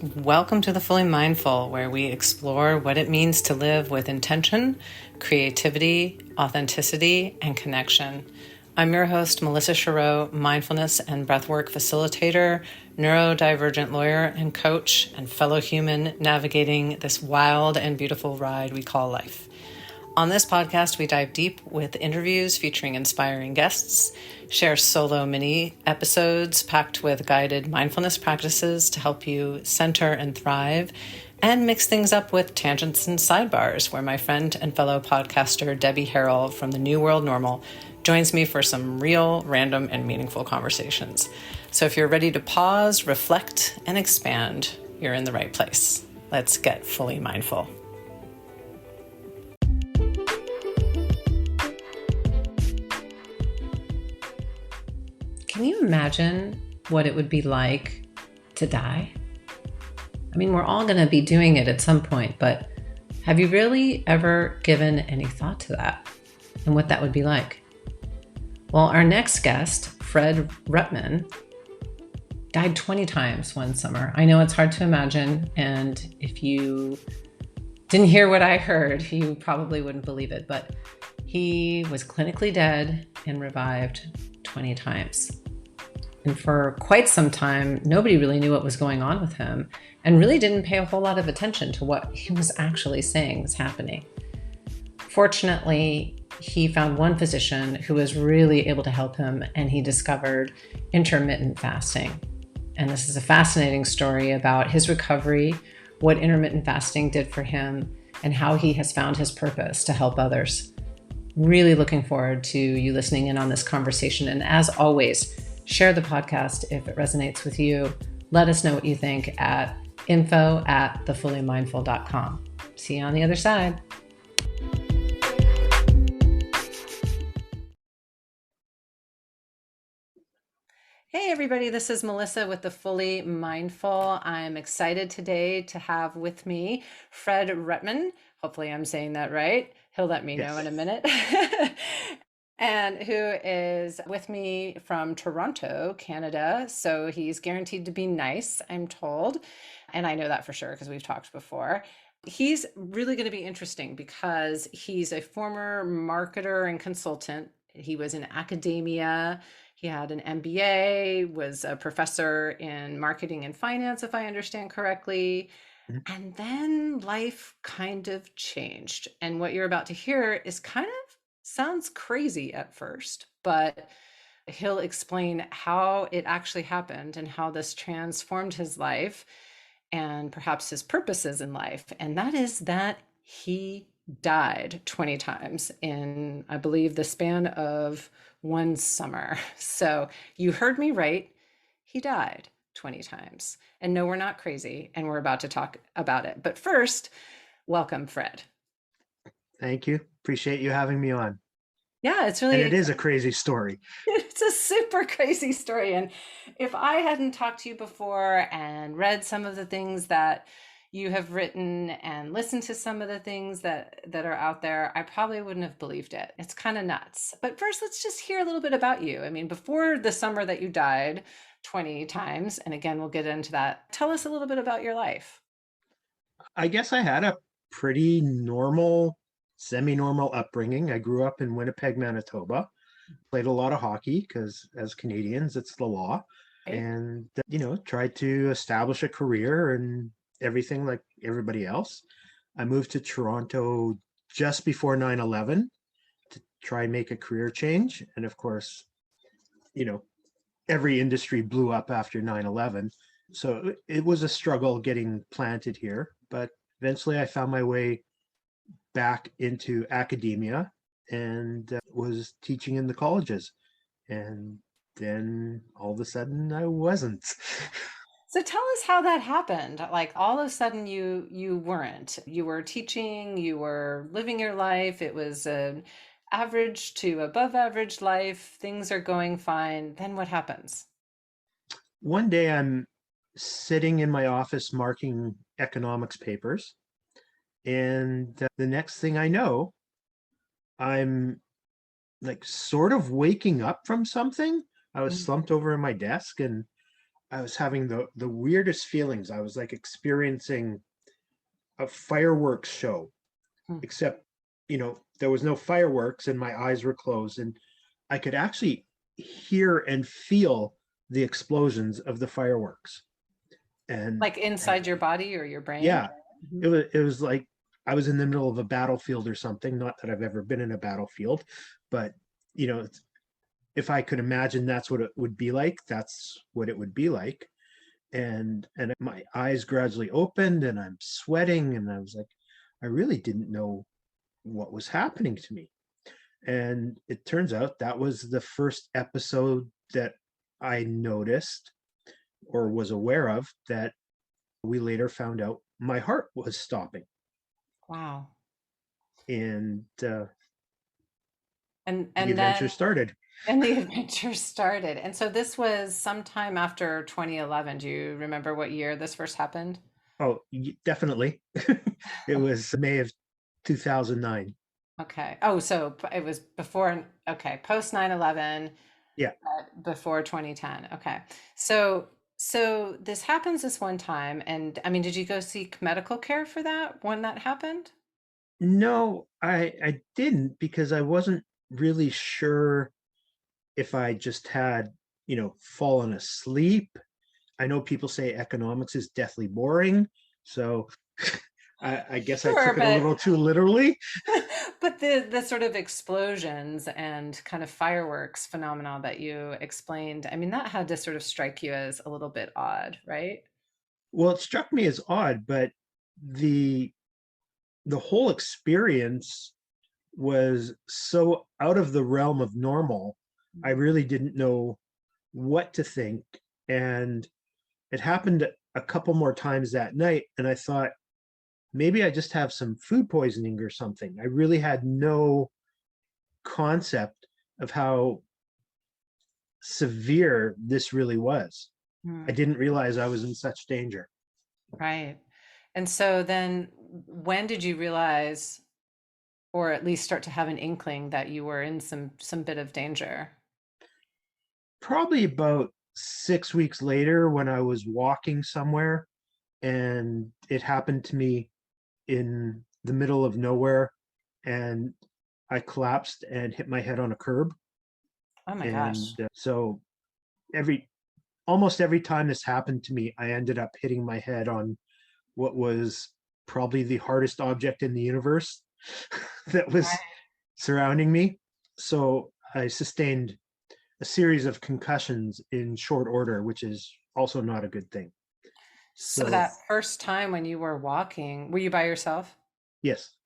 Welcome to the Fully Mindful, where we explore what it means to live with intention, creativity, authenticity, and connection. I'm your host, Melissa Chareau, mindfulness and breathwork facilitator, neurodivergent lawyer and coach, and fellow human navigating this wild and beautiful ride we call life. On this podcast, we dive deep with interviews featuring inspiring guests, share solo mini episodes packed with guided mindfulness practices to help you center and thrive, and mix things up with tangents and sidebars, where my friend and fellow podcaster Debbie Harrell from the New World Normal joins me for some real, random, and meaningful conversations. So if you're ready to pause, reflect, and expand, you're in the right place. Let's get fully mindful. Can you imagine what it would be like to die? I mean, we're all going to be doing it at some point, but have you really ever given any thought to that and what that would be like? Well, our next guest, Fred Rutman, died 20 times one summer. I know it's hard to imagine, and if you didn't hear what I heard, you probably wouldn't believe it, but he was clinically dead and revived 20 times. And for quite some time, nobody really knew what was going on with him and really didn't pay a whole lot of attention to what he was actually saying was happening. Fortunately, he found one physician who was really able to help him, and he discovered intermittent fasting. And this is a fascinating story about his recovery, what intermittent fasting did for him, and how he has found his purpose to help others. Really looking forward to you listening in on this conversation. And as always, share the podcast if it resonates with you. Let us know what you think at info@thefullymindful.com. See you on the other side. Hey everybody, this is Melissa with The Fully Mindful. I'm excited today to have with me Fred Rutman. Hopefully I'm saying that right. He'll let me know in a minute. And who is with me from Toronto, Canada. So he's guaranteed to be nice, I'm told. And I know that for sure because we've talked before. He's really going to be interesting because he's a former marketer and consultant. He was in academia. He had an MBA, was a professor in marketing and finance, if I understand correctly. And then life kind of changed. And what you're about to hear is kind of sounds crazy at first, but he'll explain how it actually happened and how this transformed his life and perhaps his purposes in life. And that is that he died 20 times in, I believe, the span of one summer. So you heard me right. He died 20 times. And no, we're not crazy. And we're about to talk about it. But first, welcome, Fred. Thank you. Appreciate you having me on. Yeah, it's really... And it is a crazy story. It's a super crazy story. And if I hadn't talked to you before and read some of the things that you have written and listened to some of the things that are out there, I probably wouldn't have believed it. It's kind of nuts. But first, let's just hear a little bit about you. I mean, before the summer that you died 20 times, and again, we'll get into that. Tell us a little bit about your life. I guess I had a pretty normal, semi-normal upbringing. I grew up in Winnipeg, Manitoba, played a lot of hockey because as Canadians, it's the law. Right. And, tried to establish a career and everything like everybody else. I moved to Toronto just before 9/11 to try and make a career change. And of course, every industry blew up after 9/11. So it was a struggle getting planted here, but eventually I found my way back into academia and was teaching in the colleges. And then all of a sudden I wasn't. So tell us how that happened. Like all of a sudden you weren't. You were teaching, you were living your life. It was an average to above average life. Things are going fine. Then what happens? One day I'm sitting in my office marking economics papers. And the next thing I know, I'm like sort of waking up from something. I was slumped over in my desk and I was having the weirdest feelings. I was like experiencing a fireworks show, Hmm. except, there was no fireworks and my eyes were closed and I could actually hear and feel the explosions of the fireworks. And, Like and inside your body or your brain? yeah, Mhm. it was like I was in the middle of a battlefield or something. Not that I've ever been in a battlefield, but if I could imagine that's what it would be like, that's what it would be like. And my eyes gradually opened and I'm sweating and I was like, I really didn't know what was happening to me. And it turns out that was the first episode that I noticed or was aware of that we later found out my heart was stopping. Wow. And the And then adventure started. and the adventure started. And so this was sometime after 2011. Do you remember what year this first happened? Oh, definitely. It was May of 2009. Okay. Oh, so it was before, okay, post 9/11, Yeah. before 2010. Okay. So this happens this one time, and I mean, did you go seek medical care for that when that happened? No, I didn't because I wasn't really sure if I just had, fallen asleep. I know people say economics is deathly boring, so I guess I Sure, took it a little too literally. but the sort of explosions and kind of fireworks phenomena that you explained, I mean, that had to sort of strike you as a little bit odd, right? Well, it struck me as odd, but the the whole experience was so out of the realm of normal. I really didn't know what to think. And it happened a couple more times that night. And I thought, maybe I just have some food poisoning or something. I really had no concept of how severe this really was. I Hmm. didn't realize I was in such danger. Right. And so then when did you realize, or at least start to have an inkling that you were in some bit of danger? Probably about 6 weeks later, when I was walking somewhere, and it happened to me in the middle of nowhere, and I collapsed and hit my head on a curb. Oh my gosh. And so every almost every time this happened to me, I ended up hitting my head on what was probably the hardest object in the universe that was surrounding me. So I sustained a series of concussions in short order, which is also not a good thing. So So, that first time when you were walking, were you by yourself? yes,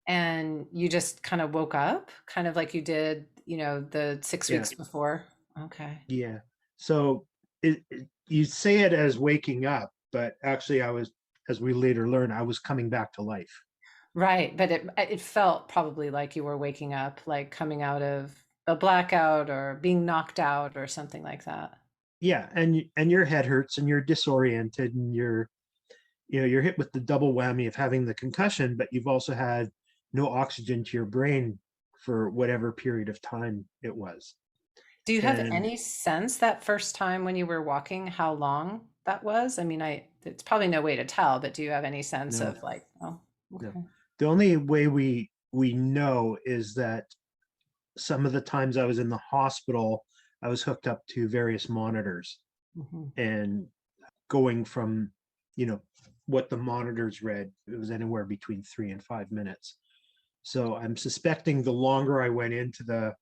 And you just kind of woke up, kind of like you did, the six yeah, weeks before? Okay. yeah. So you say it as waking up, but actually, as we later learn, I was coming back to life. Right, but it felt probably like you were waking up, like coming out of a blackout or being knocked out or something like that. Yeah, and your head hurts and you're disoriented and you're hit with the double whammy of having the concussion, but you've also had no oxygen to your brain for whatever period of time it was. Do you have And any sense that first time when you were walking, how long that was? I mean, it's probably no way to tell, but do you have any sense no, of like, oh, no. okay. The only way we know is that some of the times I was in the hospital, I was hooked up to various monitors Mhm. and going from, you know, what the monitors read, it was anywhere between 3 and 5 minutes. So I'm suspecting the longer I went into the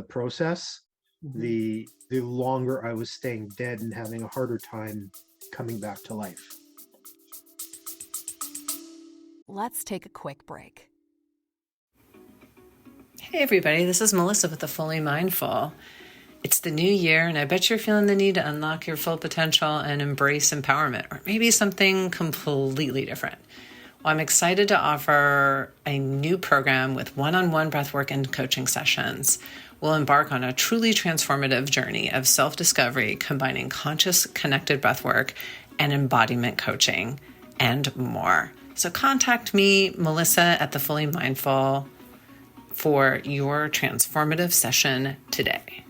process, Mhm. the longer I was staying dead and having a harder time coming back to life. Let's take a quick break. Hey, everybody, this is Melissa with the Fully Mindful. It's the new year, and I bet you're feeling the need to unlock your full potential and embrace empowerment, or maybe something completely different. Well, I'm excited to offer a new program with one-on-one breathwork and coaching sessions. We'll embark on a truly transformative journey of self-discovery, combining conscious, connected breathwork and embodiment coaching, and more. So contact me, Melissa, at The Fully Mindful, for your transformative session today.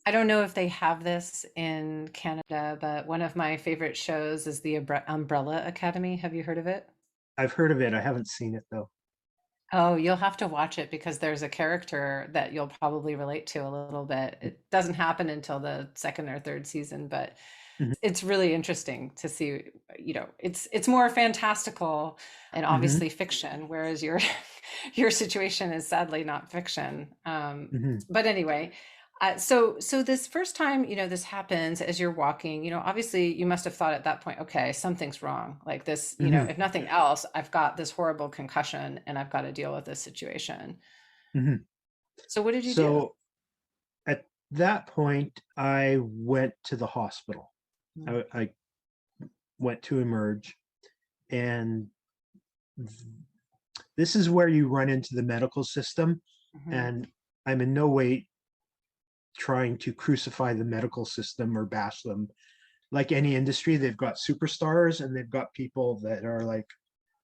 I don't know if they have this in Canada, but one of my favorite shows is the Umbrella Academy. Have you heard of it? I've heard of it. I haven't seen it though. Oh, you'll have to watch it because there's a character that you'll probably relate to a little bit. It doesn't happen until the second or third season, but Mhm. it's really interesting to see, it's more fantastical and Mhm. obviously fiction, whereas your your situation is sadly not fiction. Mhm. But anyway, so this first time, this happens as you're walking, obviously you must have thought at that point, okay, something's wrong. Like this, Mhm. if nothing else, I've got this horrible concussion and I've got to deal with this situation. Mhm. So what did you do? So at that point, I went to the hospital. I went to Emerge, and this is where you run into the medical system. Mm-hmm. And I'm in no way trying to crucify the medical system or bash them. Like any industry, they've got superstars and they've got people that are like,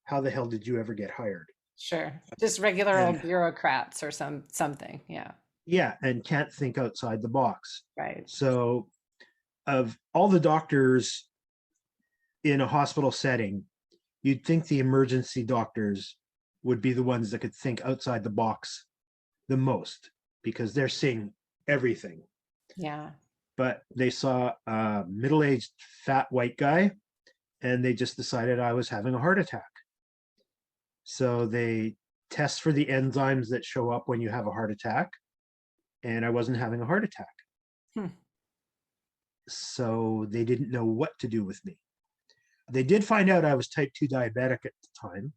how the hell did you ever get hired? Sure. Just regular And old bureaucrats or something. Yeah. yeah, and can't think outside the box. Right. So, of all the doctors in a hospital setting, you'd think the emergency doctors would be the ones that could think outside the box the most because they're seeing everything. Yeah. But they saw a middle aged fat white guy and they just decided I was having a heart attack. So they test for the enzymes that show up when you have a heart attack, and I wasn't having a heart attack. Hmm. So they didn't know what to do with me. They did find out I was type 2 diabetic at the time,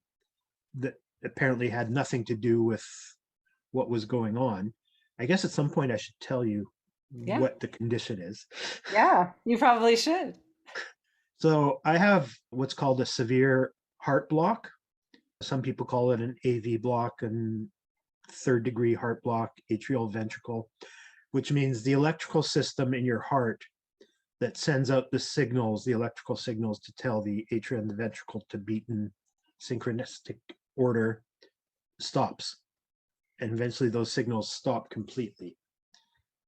that apparently had nothing to do with what was going on. I guess at some point I should tell you Yeah. what the condition is. Yeah. You probably should. So I have what's called a severe heart block. Some people call it an AV block and third degree heart block, atrial ventricle, which means the electrical system in your heart that sends out the signals, the electrical signals to tell the atria and the ventricle to beat in synchronistic order, stops. And eventually those signals stop completely.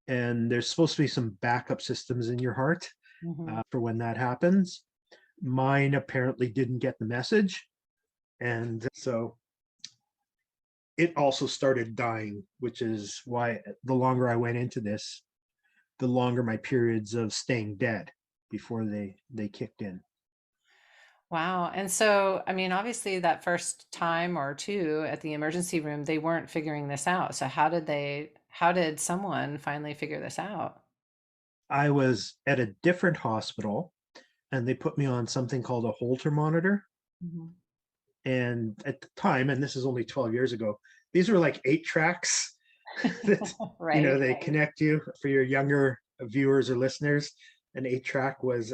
And there's supposed to be some backup systems in your heart Mhm. for when that happens. Mine apparently didn't get the message. And so it also started dying, which is why the longer I went into this, the longer my periods of staying dead before they kicked in. Wow. And so, I mean, obviously that first time or two at the emergency room, they weren't figuring this out. So how did someone finally figure this out? I was at a different hospital and they put me on something called a Holter monitor. Mhm. And at the time, and this is only 12 years ago, these were like 8 tracks that, Right. they connect you. For your younger viewers or listeners, an 8 track was,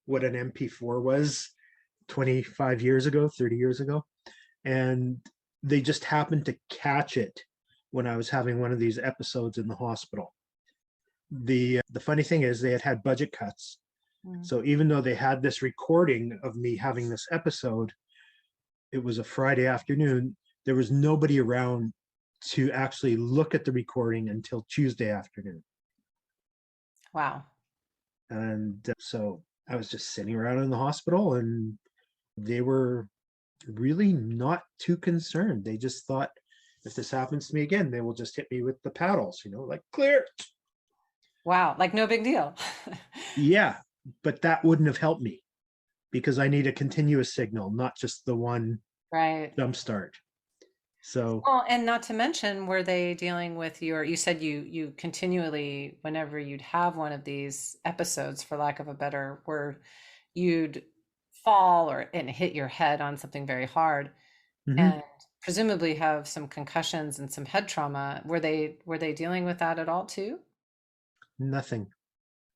what an MP4 was 25 years ago, 30 years ago. And they just happened to catch it when I was having one of these episodes in the hospital. The funny thing is they had budget cuts. Mm. So even though they had this recording of me having this episode, it was a Friday afternoon. There was nobody around to actually look at the recording until Tuesday afternoon. Wow. And so I was just sitting around in the hospital and they were really not too concerned. They just thought, if this happens to me again, they will just hit me with the paddles, like clear. Wow. Like no big deal. Yeah, but that wouldn't have helped me because I need a continuous signal, not just the one Right. jump start. So Well, and not to mention, were they dealing with you said you continually, whenever you'd have one of these episodes, for lack of a better word, you'd fall or and hit your head on something very hard mhm, and presumably have some concussions and some head trauma. Were they dealing with that at all too? nothing.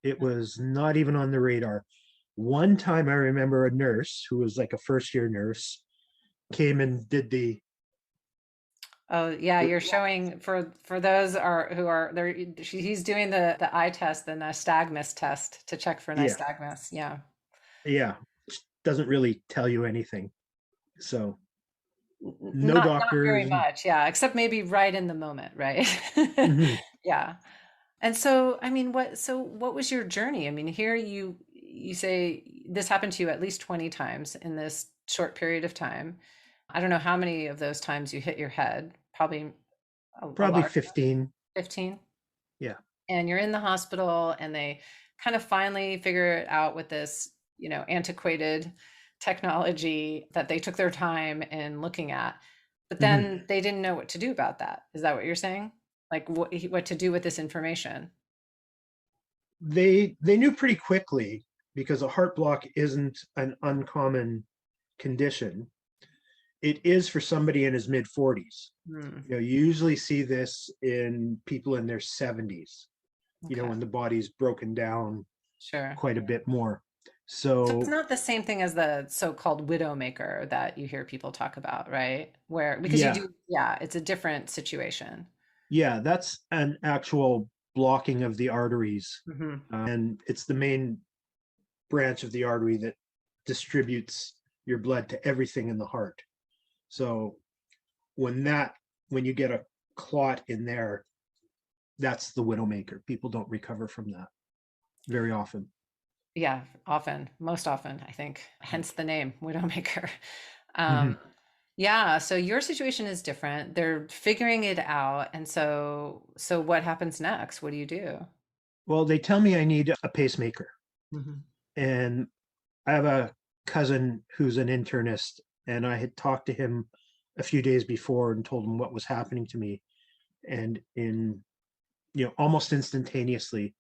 It was not even on the radar. One time I remember a nurse who was like a first year nurse came and did Oh yeah, the you're showing for those are who are there. He's doing the eye test, the nystagmus test to check for yeah, nystagmus. Yeah. yeah, doesn't really tell you anything. So no Not very doctors. much, yeah, except maybe right in the moment, right? Mhm. Yeah. And so, I mean, what was your journey? I mean, here you say this happened to you at least 20 times in this short period of time. I don't know how many of those times you hit your head, probably a Probably large 15. 15. Yeah. And you're in the hospital and they kind of finally figure it out with this, antiquated technology that they took their time in looking at. But hmm then they didn't know what to do about that. Is that what you're saying? Like what to do with this information? They knew pretty quickly because a heart block isn't an uncommon condition. It is for somebody in his mid 40s. Hmm. You usually see this in people in their 70s, Okay. when the body's broken down Sure. quite a bit more. So it's So, not the same thing as the so-called widowmaker that you hear people talk about, right? Where because you yeah, do, yeah, it's a different situation. yeah, that's an actual blocking of the arteries. Hmm. And it's the main branch of the artery that distributes your blood to everything in the heart. So when that when you get a clot in there, that's the widowmaker. People don't recover from that very often. Yeah, often, most often, I think, hence the name widowmaker. Mhm. Um, yeah, so your situation is different. They're figuring it out, and so what happens next? What do you do? Well, they tell me I need a pacemaker, Hmm. and I have a cousin who's an internist, and I had talked to him a few days before and told him what was happening to me, and in almost instantaneously,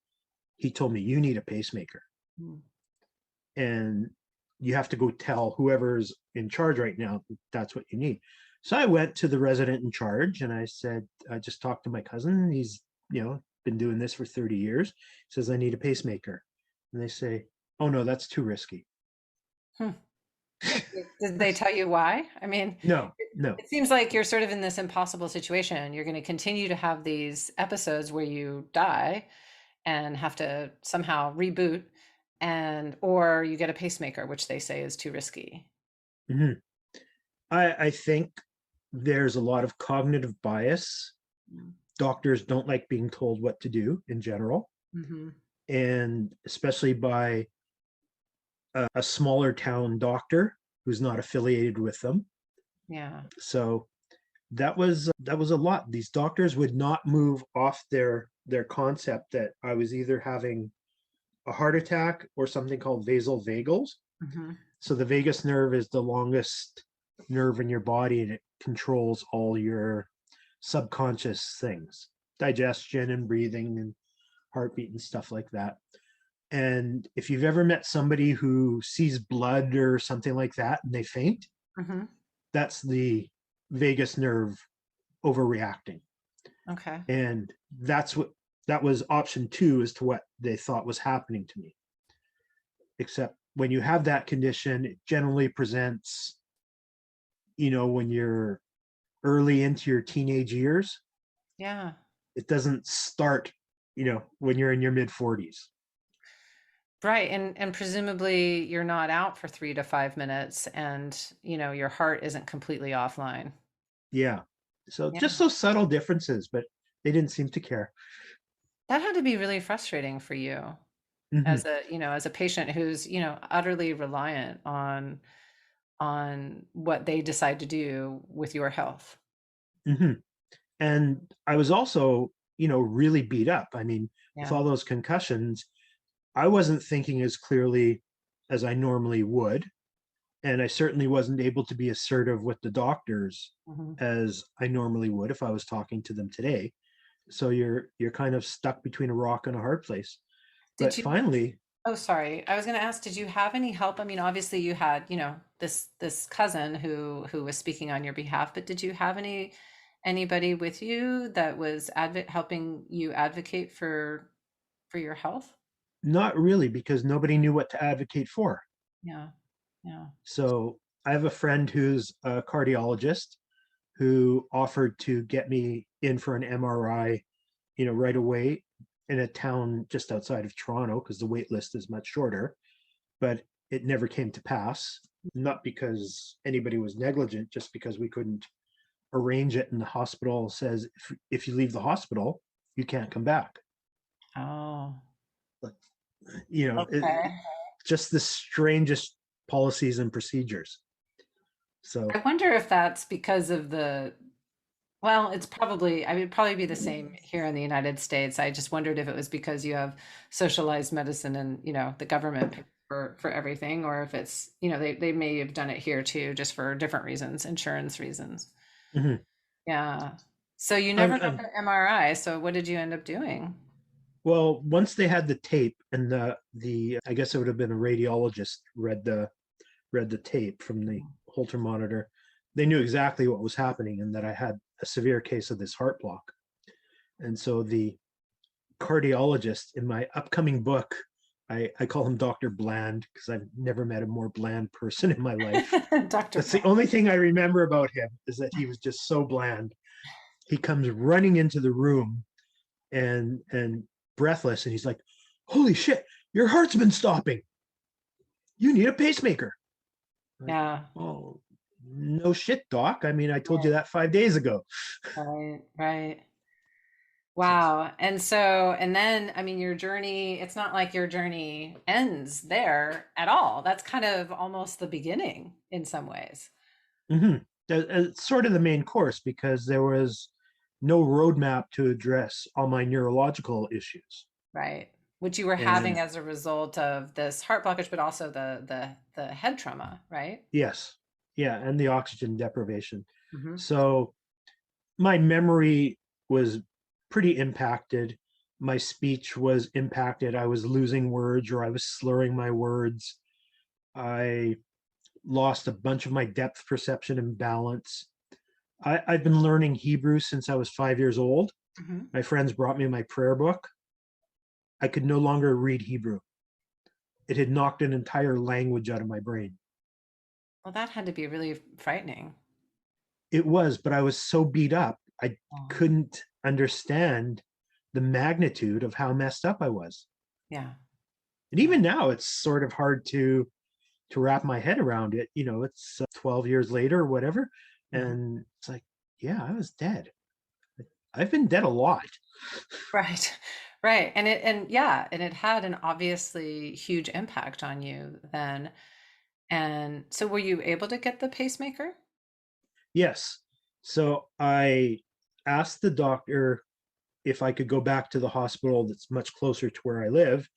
he told me you need a pacemaker, and you have to go tell whoever's in charge right now that's what you need. So I went to the resident in charge and I said, I just talked to my cousin. He's, been doing this for 30 years. He says, I need a pacemaker. And they say, oh no, that's too risky. Hmm. Did they tell you why? I mean, No, it, no. it seems like you're sort of in this impossible situation. You're going to continue to have these episodes where you die and have to somehow reboot, and or you get a pacemaker, which they say is too risky. Mhm. I think there's a lot of cognitive bias. Doctors don't like being told what to do in general, Mm-hmm. and especially by a smaller town doctor who's not affiliated with them. Yeah. So that was a lot. These doctors would not move off their concept that I was either having a heart attack or something called vasovagal. Mm-hmm. So the vagus nerve is the longest nerve in your body and it controls all your subconscious things, digestion and breathing and heartbeat and stuff like that. And if you've ever met somebody who sees blood or something like that and they faint, Mm-hmm. that's the vagus nerve overreacting. Okay. And that was option two as to what they thought was happening to me. Except when you have that condition, it generally presents, when you're early into your teenage years. Yeah. It doesn't start, when you're in your mid 40s. Right. And presumably you're not out for 3 to 5 minutes and your heart isn't completely offline. Yeah. So Yeah. just those subtle differences, but they didn't seem to care. That had to be really frustrating for you hmm as a patient who's, utterly reliant on what they decide to do with your health. hmm And I was also, really beat up. I mean, with Yeah. all those concussions, I wasn't thinking as clearly as I normally would. And I certainly wasn't able to be assertive with the doctors Hmm. as I normally would if I was talking to them today. So you're kind of stuck between a rock and a hard place. Did But you finally, Oh, sorry. I was going to ask, did you have any help? I mean, obviously you had, this cousin who was speaking on your behalf, but did you have anybody with you that was helping you advocate for your health? not really, because nobody knew what to advocate for. Yeah. Yeah. So I have a friend who's a cardiologist who offered to get me in for an MRI, right away in a town just outside of Toronto because the wait list is much shorter. But it never came to pass, not because anybody was negligent, just because we couldn't arrange it. And the hospital says if you leave the hospital, you can't come back. You know, Okay. just the strangest policies and procedures. I So, wonder if that's because of well, I would probably be the same here in the United States. I just wondered if it was because you have socialized medicine and, the government pays for everything, or if it's, they may have done it here too, just for different reasons, insurance reasons. mhm. Yeah. So you I'm, never got I'm the MRI. So what did you end up doing? well, once they had the tape and the I guess it would have been a radiologist read the tape from the Holter monitor, they knew exactly what was happening and that I had a severe case of this heart block. And so the cardiologist in my upcoming book, I call him Dr. Bland because I've never met a more bland person in my life. Dr. That's the Brown. only thing I remember about him is that he was just so bland. He comes running into the room and breathless, and he's like, "Holy shit, your heart's been stopping. You need a pacemaker." I'm like, Yeah. "Oh, no shit, doc. I mean, I told you that 5 days ago." Right. Right. So, Wow. And then, I mean, your journey, it's not like your journey ends there at all. That's kind of almost the beginning in some ways. mhm. It's sort of the main course because there was no roadmap to address all my neurological issues. Right. Which you were having And as a result of this heart blockage, but also the head trauma, right? yes, yeah, and the oxygen deprivation. Hmm. So my memory was pretty impacted. My speech was impacted. I was losing words or I was slurring my words. I lost a bunch of my depth perception and balance. I've been learning Hebrew since I was 5 years old. Hmm. My friends brought me my prayer book. I could no longer read Hebrew. It had knocked an entire language out of my brain. Well, that had to be really frightening. It was, but I was so beat up, I Oh, couldn't understand the magnitude of how messed up I was. yeah. And Yeah. even now, it's sort of hard to wrap my head around it. It's 12 years later or whatever, Mhm. and it's like, yeah, I was dead. I've been dead a lot. Right. Right. And it had an obviously huge impact on you then. And so were you able to get the pacemaker? Yes. So I asked the doctor if I could go back to the hospital that's much closer to where I live.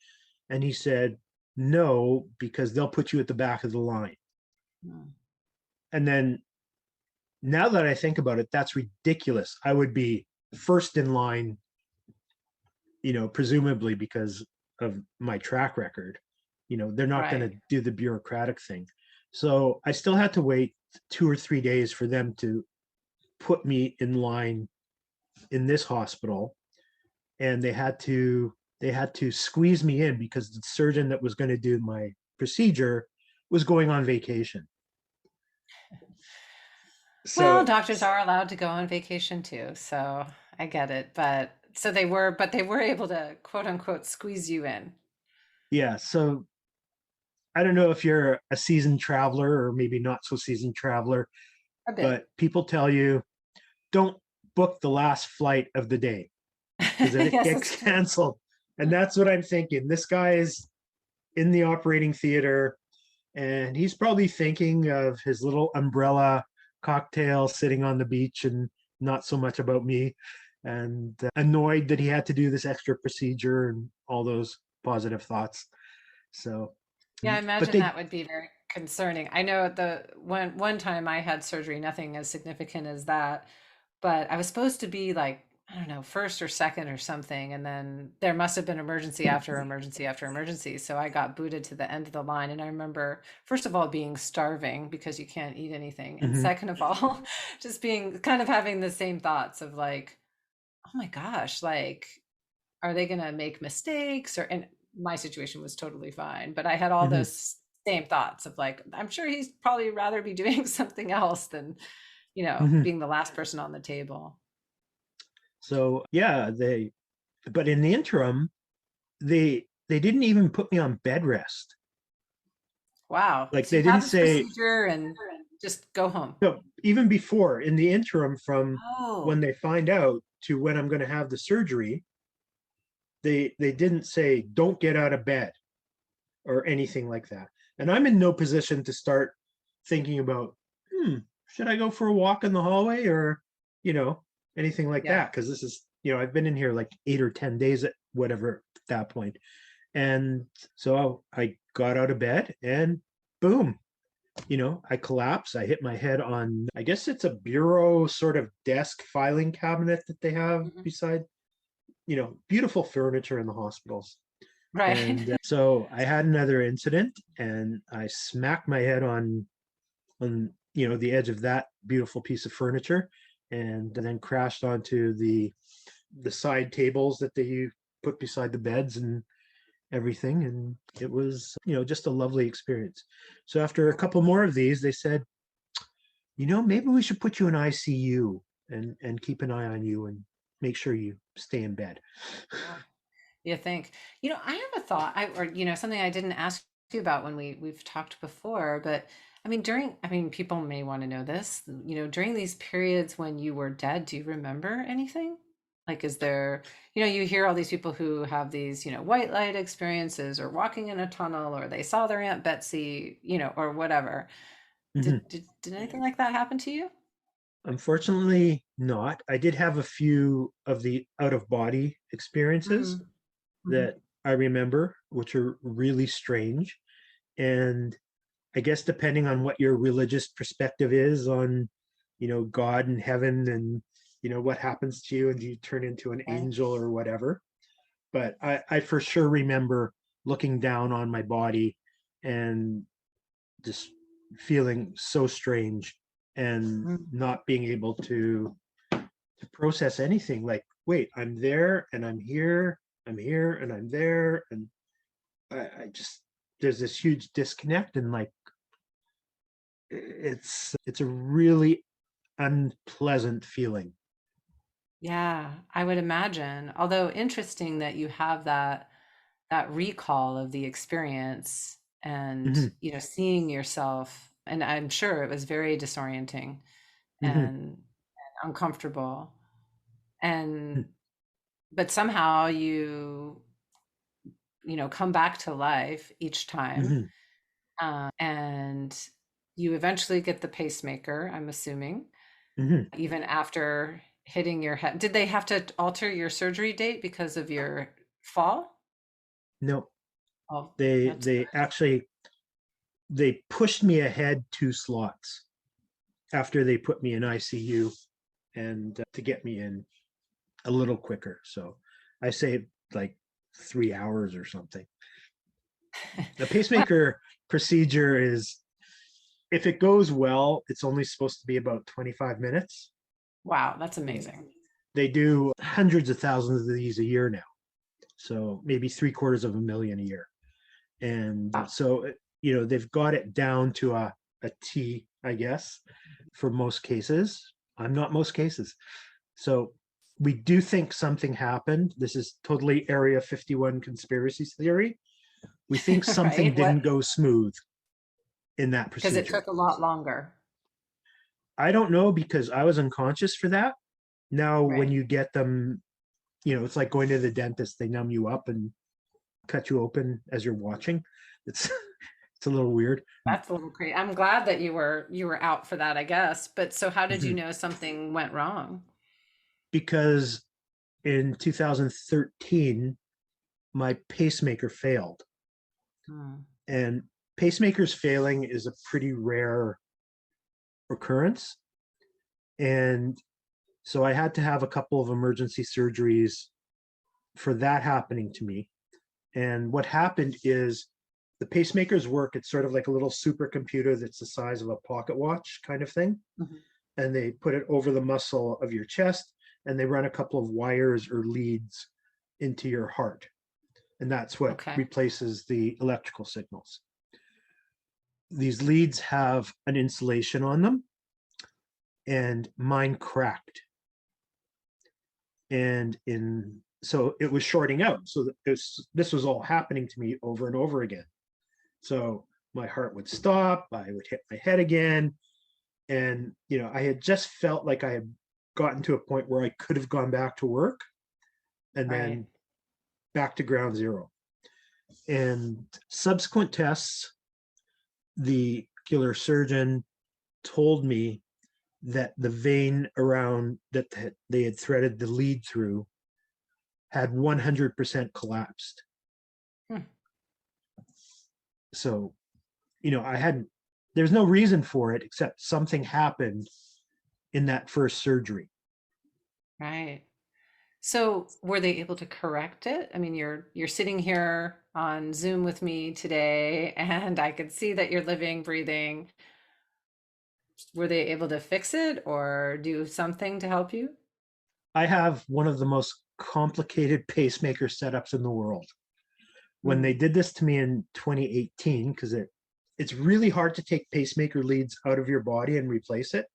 And he said, no, because they'll put you at the back of the line. Mm. And then now that I think about it, that's ridiculous. I would be first in line, presumably because of my track record. They're not going Right. to do the bureaucratic thing. So I still had to wait 2 or 3 days for them to put me in line in this hospital, and they had to squeeze me in because the surgeon that was going to do my procedure was going on vacation. Well, So doctors are allowed to go on vacation too, so I get it. But they were able to quote unquote squeeze you in yeah, so I don't know if you're a seasoned traveler or maybe not so seasoned traveler, a bit. but people tell you don't book the last flight of the day because if it Yes, gets that's true. canceled, and that's what I'm thinking. This guy is in the operating theater and he's probably thinking of his little umbrella cocktail sitting on the beach and not so much about me, and annoyed that he had to do this extra procedure and all those positive thoughts. So, Yeah, I but imagine they, that would be very concerning. I know the one time I had surgery, nothing as significant as that, but I was supposed to be like, I don't know, first or second or something, and then there must have been emergency after emergency after emergency. So I got booted to the end of the line, and I remember first of all being starving because you can't eat anything, and mhm, second of all, just being kind of having the same thoughts of like, oh my gosh, like are they going to make mistakes and my situation was totally fine, but I had all mhm, those same thoughts of like I'm sure he's probably rather be doing something else than mhm. being the last person on the table. So yeah, but in the interim, they didn't even put me on bed rest. Wow, Like so they you have didn't this say, procedure and just go home. no, even before in the interim from when Oh. they find out to when I'm going to have the surgery, they didn't say don't get out of bed or anything like that. And I'm in no position to start thinking about, should I go for a walk in the hallway or, you know, anything like Yeah. that? Because this is, I've been in here like 8 or 10 days at whatever at that point. And so I got out of bed and boom, I collapsed. I hit my head on, I guess it's a bureau sort of desk filing cabinet that they have Mhm. beside, beautiful furniture in the hospitals. Right. And so I had another incident and I smacked my head on the edge of that beautiful piece of furniture and then crashed onto the side tables that they put beside the beds and everything. And it was, just a lovely experience. So after a couple more of these, they said, maybe we should put you in ICU and keep an eye on you and make sure you stay in bed. Yeah. You think, I have a thought, something I didn't ask you about when we've talked before, but people may want to know this, during these periods when you were dead, do you remember anything? Like, is there, you hear all these people who have these, white light experiences or walking in a tunnel or they saw their Aunt Betsy, or whatever. Mhm. Did anything like that happen to you? Unfortunately, not. I did have a few of the out of body experiences Mm-hmm. Mm-hmm. that I remember, which are really strange. And I guess depending on what your religious perspective is on, God and heaven and, what happens to you and you turn into an Right. angel or whatever. But I for sure remember looking down on my body and just feeling so strange and Mm. not being able to process anything. Like, wait, I'm there and I'm here and I'm there. And I just, there's this huge disconnect. And like, it's a really unpleasant feeling. Yeah, I would imagine. Although interesting that you have that recall of the experience and, Hmm. seeing yourself, and I'm sure it was very disorienting Hmm. and uncomfortable. And but somehow you, come back to life each time. Hmm. And you eventually get the pacemaker, I'm assuming, Hmm. even after hitting your head. Did they have to alter your surgery date because of your fall? No, Oh, they that's good. they actually they pushed me ahead 2 slots after they put me in ICU and to get me in a little quicker. So I saved like 3 hours or something. The Well, pacemaker procedure is, if it goes well, it's only supposed to be about 25 minutes. wow, that's amazing. They do hundreds of thousands of these a year now. So maybe 750,000 a year. And Wow. so, they've got it down to a T, I guess, for most cases. I'm not most cases. So we do think something happened. This is totally Area 51 conspiracy theory. We think something Right? What? didn't go smooth in that Because it procedure. took a lot longer. I don't know because I was unconscious for that. Now, when Right. you get them, it's like going to the dentist. They numb you up and cut you open as you're watching. It's it's a little weird. That's a little crazy. I'm glad that you were out for that, I guess. But so how did you Mhm. know something went wrong? Because in 2013, my pacemaker failed. Hmm. And pacemakers failing is a pretty rare occurrence. And so I had to have a couple of emergency surgeries for that happening to me. And what happened is the pacemakers work, it's sort of like a little supercomputer that's the size of a pocket watch kind of thing. Mhm. And they put it over the muscle of your chest and they run a couple of wires or leads into your heart. And that's what Okay. replaces the electrical signals. These leads have an insulation on them, and mine cracked. And so it was shorting out. So this was all happening to me over and over again. So my heart would stop, I would hit my head again. And, I had just felt like I had gotten to a point where I could have gone back to work. And Right. then back to ground zero. And subsequent tests, the ocular surgeon told me that the vein around that they had threaded the lead through had 100% collapsed. Hmm. So, there's no reason for it except something happened in that first surgery. Right. So were they able to correct it? I mean, you're sitting here on Zoom with me today, and I could see that you're living, breathing. Were they able to fix it or do something to help you? I have one of the most complicated pacemaker setups in the world. When they Mm, did this to me in 2018, because it's really hard to take pacemaker leads out of your body and replace it,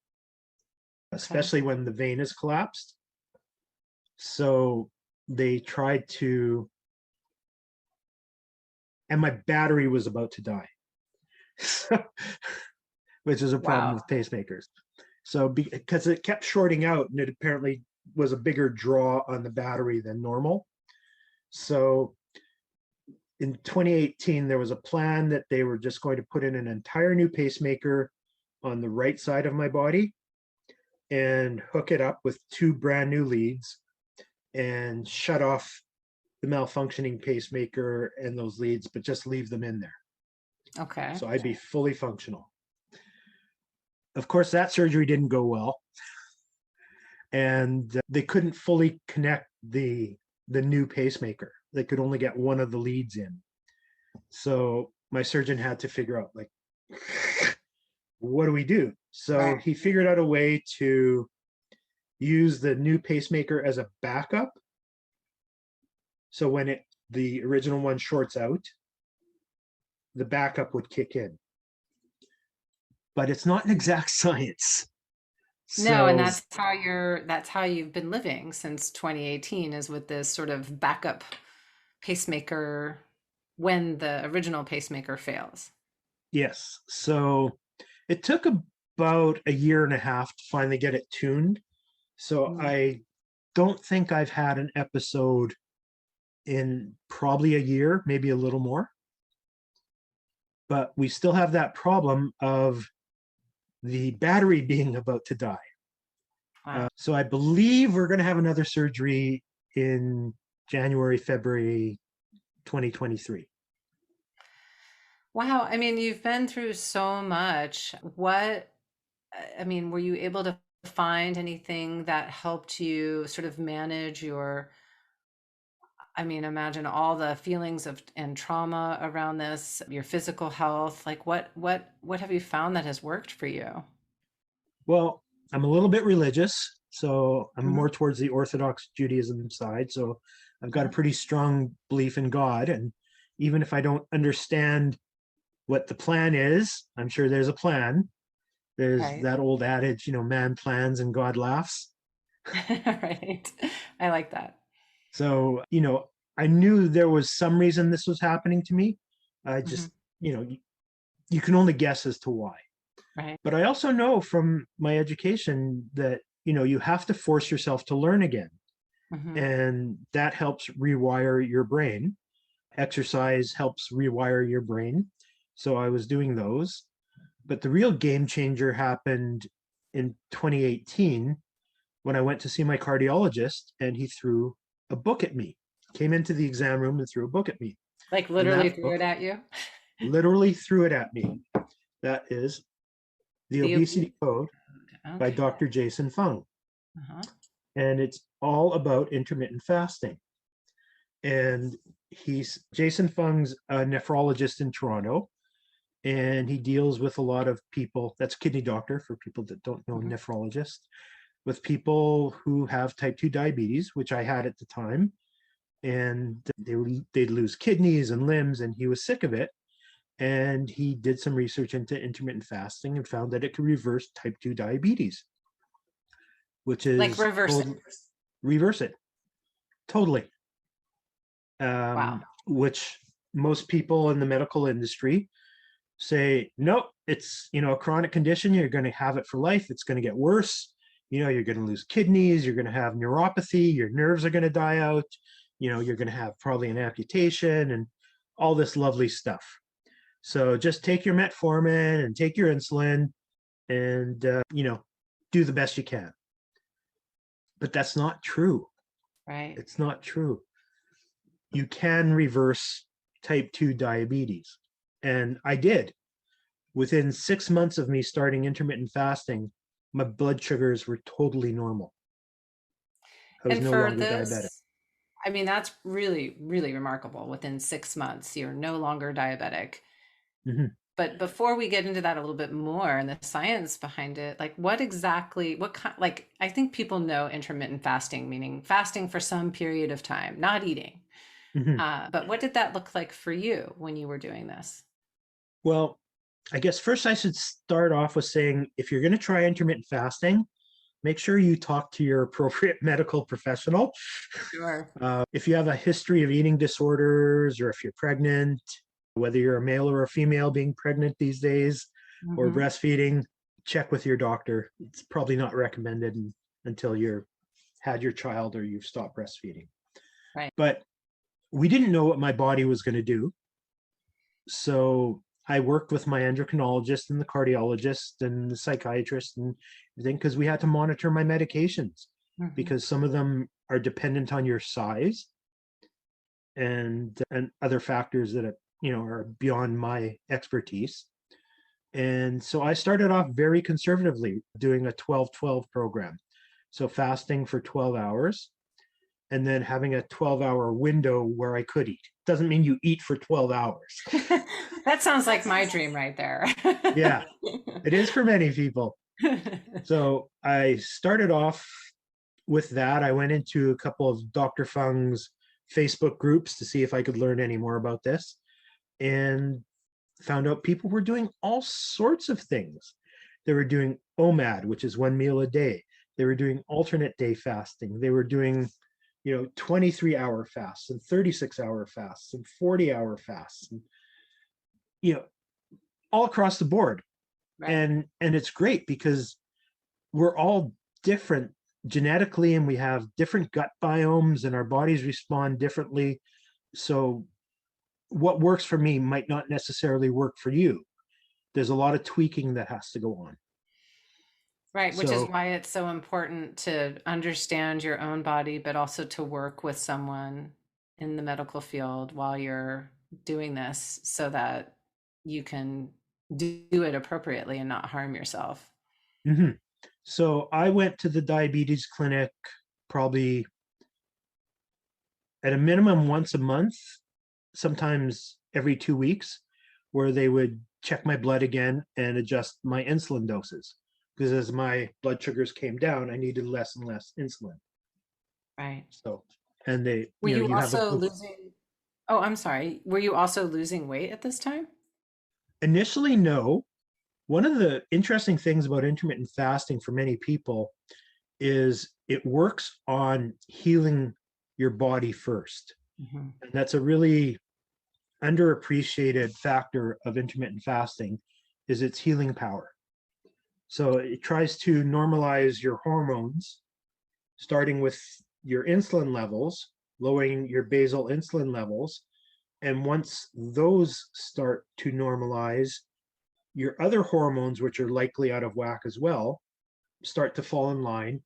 okay. especially when the vein is collapsed. So they tried to, and my battery was about to die, which is a problem Wow. with pacemakers. So because it kept shorting out, and it apparently was a bigger draw on the battery than normal. So in 2018, there was a plan that they were just going to put in an entire new pacemaker on the right side of my body and hook it up with two brand new leads and shut off the malfunctioning pacemaker and those leads, but just leave them in there. Okay. So I'd be fully functional. Of course, that surgery didn't go well. And they couldn't fully connect the new pacemaker. They could only get one of the leads in. So my surgeon had to figure out, like, what do we do? So Right. he figured out a way to use the new pacemaker as a backup. So when the original one shorts out, the backup would kick in. But it's not an exact science. No, and So that's how you've been living since 2018 is with this sort of backup pacemaker when the original pacemaker fails. yes. So it took about a year and a half to finally get it tuned. So Mm. I don't think I've had an episode in probably a year, maybe a little more. But we still have that problem of the battery being about to die. Wow. So I believe we're going to have another surgery in January, February 2023. Wow. I mean, you've been through so much. I mean, were you able to find anything that helped you sort of manage I mean, imagine all the feelings of and trauma around this, your physical health. Like what have you found that has worked for you? Well, I'm a little bit religious, so I'm Mhm. more towards the Orthodox Judaism side. So I've got a Mhm. pretty strong belief in God. And even if I don't understand what the plan is, I'm sure there's a plan. There's Right. that old adage, man plans and God laughs. Right. I like that. So, I knew there was some reason this was happening to me. I Hmm. just, you can only guess as to why. Right. But I also know from my education that, you have to force yourself to learn again. Hmm. And that helps rewire your brain. Exercise helps rewire your brain. So I was doing those. But the real game changer happened in 2018 when I went to see my cardiologist and he threw a book at me. Came into the exam room and threw a book at me. Like And literally that threw book it at you. literally threw it at me. That is The The Obesity Code by okay. Dr. Jason Fung. Uh-huh. And it's all about intermittent fasting. And Jason Fung's a nephrologist in Toronto, and he deals with a lot of people. That's a kidney doctor for people that don't know Hmm. nephrologist, with people who have type 2 diabetes, which I had at the time. And they'd lose kidneys and limbs, and he was sick of it. And he did some research into intermittent fasting and found that it could reverse type 2 diabetes, which Like is reverse it. reverse it totally. Wow. Which most people in the medical industry say, nope, it's a chronic condition. You're going to have it for life. It's going to get worse. You're going to lose kidneys. You're going to have neuropathy. Your nerves are going to die out. you're going to have probably an amputation and all this lovely stuff. So just take your metformin and take your insulin and, do the best you can. But that's not true. Right. It's not true. You can reverse type 2 diabetes. And I did. Within 6 months of me starting intermittent fasting, my blood sugars were totally normal. I was And no for longer diabetic. this, I mean, that's really, really remarkable. Within 6 months, you're no longer diabetic. Mm-hmm. But before we get into that a little bit more and the science behind it, like what kind, like, I think people know intermittent fasting, meaning fasting for some period of time, not eating. Mm-hmm. But what did that look like for you when you were doing this? Well, I guess first I should start off with saying if you're going to try intermittent fasting, make sure you talk to your appropriate medical professional. Sure. If you have a history of eating disorders or if you're pregnant, whether you're a male or a female being pregnant these days or Mm-hmm. breastfeeding, check with your doctor. It's probably not recommended until you've had your child or you've stopped breastfeeding. Right. But we didn't know what my body was going to do. So I worked with my endocrinologist and the cardiologist and the psychiatrist and everything because we had to monitor my medications Mm-hmm. because some of them are dependent on your size and other factors that are beyond my expertise. And so I started off very conservatively doing a 12-12 program. So fasting for 12 hours and then having a 12-hour window where I could eat. Doesn't mean you eat for 12 hours. That sounds like my dream right there. Yeah, it is for many people. So I started off with that. I went into a couple of Dr. Fung's Facebook groups to see if I could learn any more about this and found out people were doing all sorts of things. They were doing OMAD, which is 1 meal a day. They were doing alternate day fasting. They were doing 23-hour fasts and 36-hour fasts and 40-hour fasts and all across the board. Right. And it's great because we're all different genetically and we have different gut biomes and our bodies respond differently. So what works for me might not necessarily work for you. There's a lot of tweaking that has to go on. Right, which is So why it's so important to understand your own body, but also to work with someone in the medical field while you're doing this so that you can do it appropriately and not harm yourself. mhm. So I went to the diabetes clinic probably at a minimum once a month, sometimes every 2 weeks, where they would check my blood again and adjust my insulin doses. Because as my blood sugars came down, I needed less and less insulin. Right. So, and they, Were you you have a also losing, oh, I'm sorry. Were you also losing weight at this time? initially, no. One of the interesting things about intermittent fasting for many people is it works on healing your body first. Mm-hmm. And that's a really underappreciated factor of intermittent fasting is its healing power. So it tries to normalize your hormones, starting with your insulin levels, lowering your basal insulin levels. And once those start to normalize, your other hormones, which are likely out of whack as well, start to fall in line.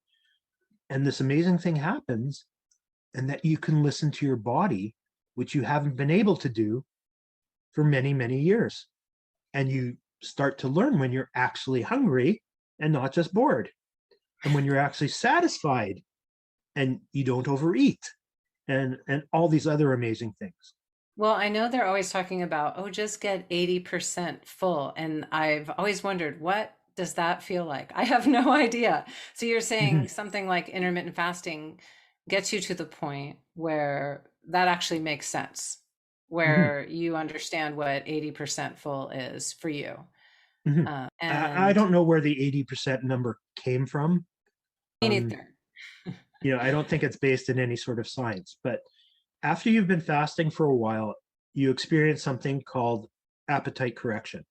And this amazing thing happens, and that you can listen to your body, which you haven't been able to do for many, many years. And you start to learn when you're actually hungry and not just bored, and when you're actually satisfied and you don't overeat, and all these other amazing things. Well, I know they're always talking about, oh, just get 80% full. And I've always wondered, what does that feel like? I have no idea. So you're saying something like intermittent fasting gets you to the point where that actually makes sense, where you understand what 80% full is for you. I And don't know where the 80% number came from. me neither. I don't think it's based in any sort of science, but after you've been fasting for a while, you experience something called appetite correction,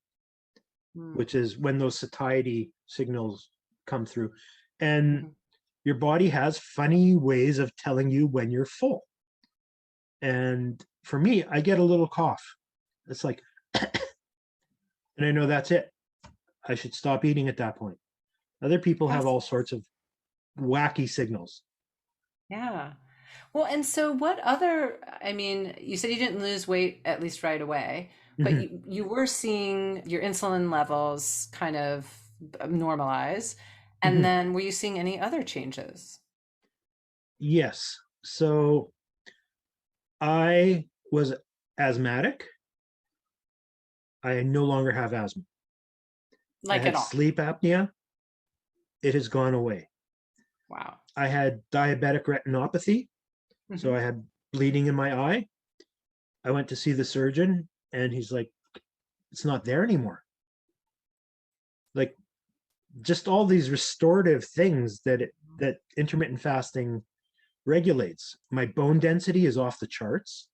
which is when those satiety signals come through. And your body has funny ways of telling you when you're full. And for me, I get a little cough. It's like, and I know that's it. I should stop eating at that point. Other people have all sorts of wacky signals. Yeah. Well, and so what other, I mean, you said you didn't lose weight at least right away, but Mhm. you were seeing your insulin levels kind of normalize. And Mhm. then were you seeing any other changes? Yes. So I was asthmatic. I no longer have asthma. I Like at had all? sleep apnea. It has gone away. Wow. I had diabetic retinopathy. So Hmm. I had bleeding in my eye. I went to see the surgeon and he's like, it's not there anymore. Like just all these restorative things that intermittent fasting regulates. My bone density is off the charts.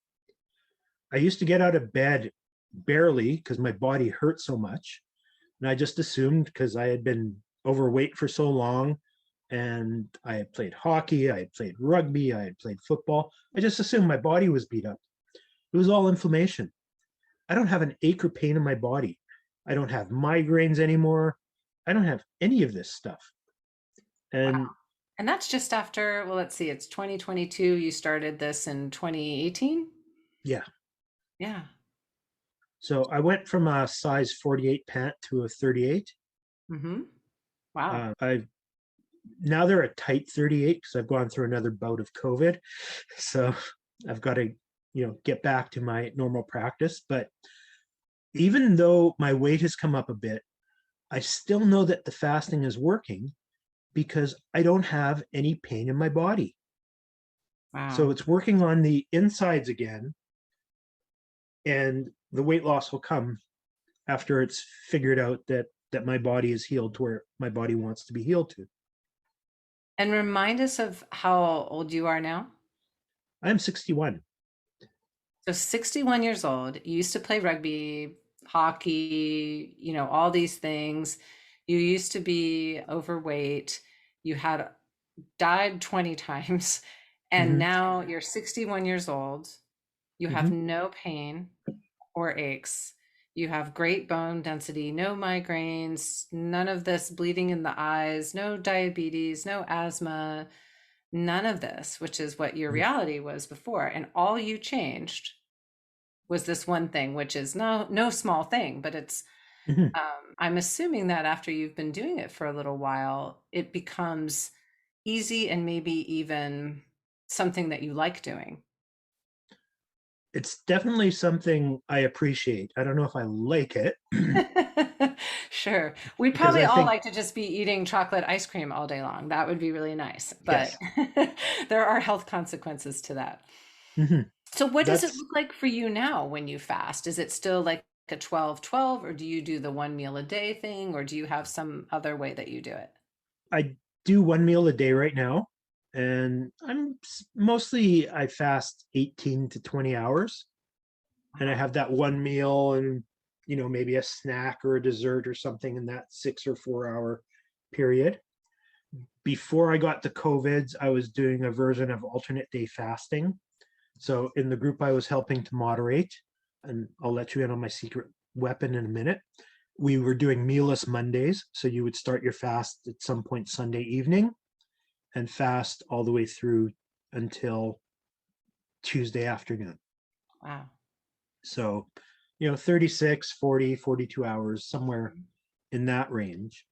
I used to get out of bed barely because my body hurt so much. And I just assumed because I had been overweight for so long and I had played hockey, I had played rugby, I had played football. I just assumed my body was beat up. It was all inflammation. I don't have an ache or pain in my body. I don't have migraines anymore. I don't have any of this stuff. Wow. And And that's just after, well, let's see, it's 2022. You started this in 2018? yeah, Yeah. so I went from a size 48 pant to a 38. Hmm. Wow. I now they're a tight 38 because I've gone through another bout of COVID. So I've got to, get back to my normal practice. But even though my weight has come up a bit, I still know that the fasting is working because I don't have any pain in my body. So Wow. it's working on the insides again, and the weight loss will come after it's figured out that my body is healed to where my body wants to be healed to. And remind us of how old you are now. I'm 61. So 61 years old, you used to play rugby, hockey, all these things. You used to be overweight. You had died 20 times, and Hmm. now you're 61 years old. You have Hmm. no pain or aches. You have great bone density, no migraines, none of this bleeding in the eyes, no diabetes, no asthma, none of this, which is what your reality was before. And all you changed was this one thing, which is no small thing, but it's Hmm. I'm assuming that after you've been doing it for a little while, it becomes easy and maybe even something that you like doing. It's definitely something I appreciate. I don't know if I like it Sure. We'd because probably I all think, like to just be eating chocolate ice cream all day long. That would be really nice. But yes. there are health consequences to that. Hmm. So what does it That's look like for you now when you fast? Is it still like a 12-12, or do you do the one meal a day thing, or do you have some other way that you do it? I do one meal a day right now, and mostly I fast 18 to 20 hours, and I Wow. have that one meal and maybe a snack or a dessert or something in that 6 or 4 hour period. Before I got the COVIDs, I was doing a version of alternate day fasting. So in the group I was helping to moderate, and I'll let you in on my secret weapon in a minute. We were doing mealless Mondays. So you would start your fast at some point Sunday evening and fast all the way through until Tuesday afternoon. Wow. So, 36, 40, 42 hours, somewhere in that range.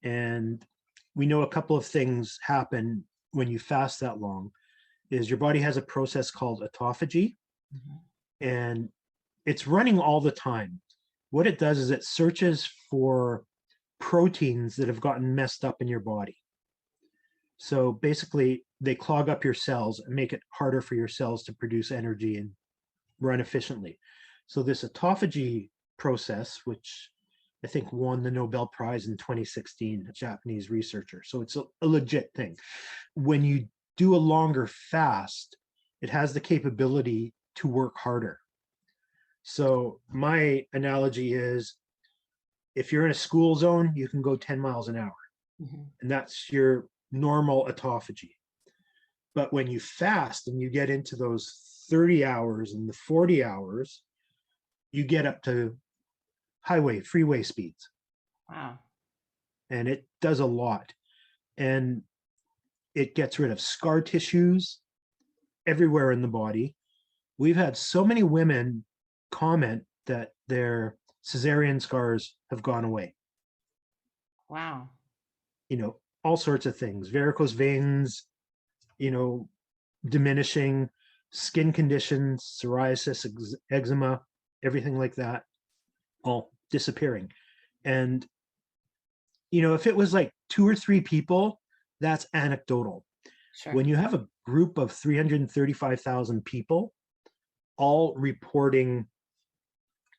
And we know a couple of things happen when you fast that long is your body has a process called autophagy, Mhm. and it's running all the time. What it does is it searches for proteins that have gotten messed up in your body. So basically, they clog up your cells and make it harder for your cells to produce energy and run efficiently. So this autophagy process, which I think won the Nobel Prize in 2016, a Japanese researcher. So it's a legit thing. When you do a longer fast, it has the capability to work harder. So my analogy is if you're in a school zone, you can go 10 miles an hour, Mhm. and that's your normal autophagy. But when you fast and you get into those 30 hours and the 40 hours, you get up to freeway speeds. Wow. And it does a lot. And it gets rid of scar tissues everywhere in the body. We've had so many women comment that their cesarean scars have gone away. Wow. All sorts of things, varicose veins, diminishing, skin conditions, psoriasis, eczema, everything like that, all disappearing. And, if it was like 2 or 3 people, that's anecdotal. Sure. When you have a group of 335,000 people all reporting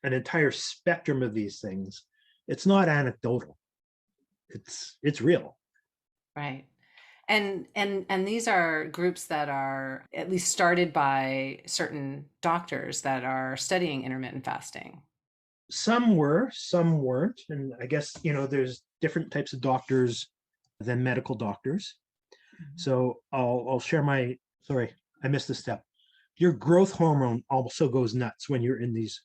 an entire spectrum of these things, it's not anecdotal. It's real. Right. And these are groups that are at least started by certain doctors that are studying intermittent fasting. Some were, some weren't. And I guess, there's different types of doctors than medical doctors. So I'll share sorry, I missed a step. Your growth hormone also goes nuts when you're in these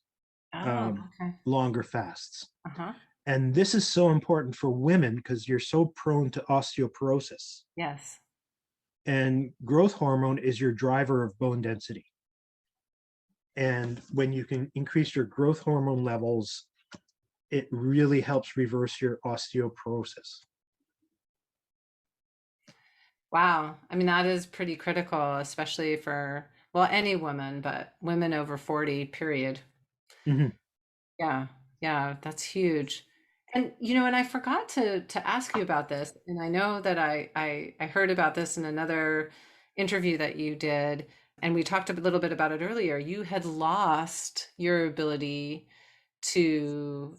Oh, okay. longer fasts. Uh-huh. And this is so important for women because you're so prone to osteoporosis. Yes. And growth hormone is your driver of bone density. And when you can increase your growth hormone levels, it really helps reverse your osteoporosis. Wow. I mean, that is pretty critical, especially for, well, any woman, but women over 40, period. Mm-hmm. Yeah. Yeah, that's huge. And I forgot to ask you about this, and I know that I heard about this in another interview that you did, and we talked a little bit about it earlier. You had lost your ability to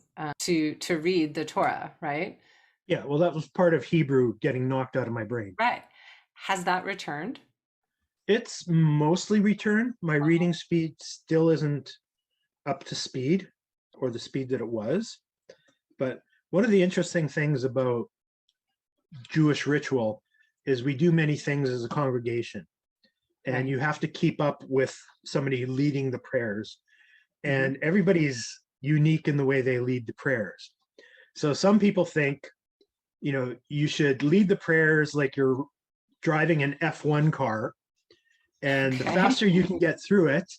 read the Torah, right? Yeah, well, that was part of Hebrew getting knocked out of my brain. Right. Has that returned? It's mostly returned. My reading speed still isn't up to speed or the speed that it was. But one of the interesting things about Jewish ritual is we do many things as a congregation, and Right. you have to keep up with somebody leading the prayers. Mhm. And everybody's unique in the way they lead the prayers. So some people think, you should lead the prayers like you're driving an F1 car, and the Okay. faster you can get through it,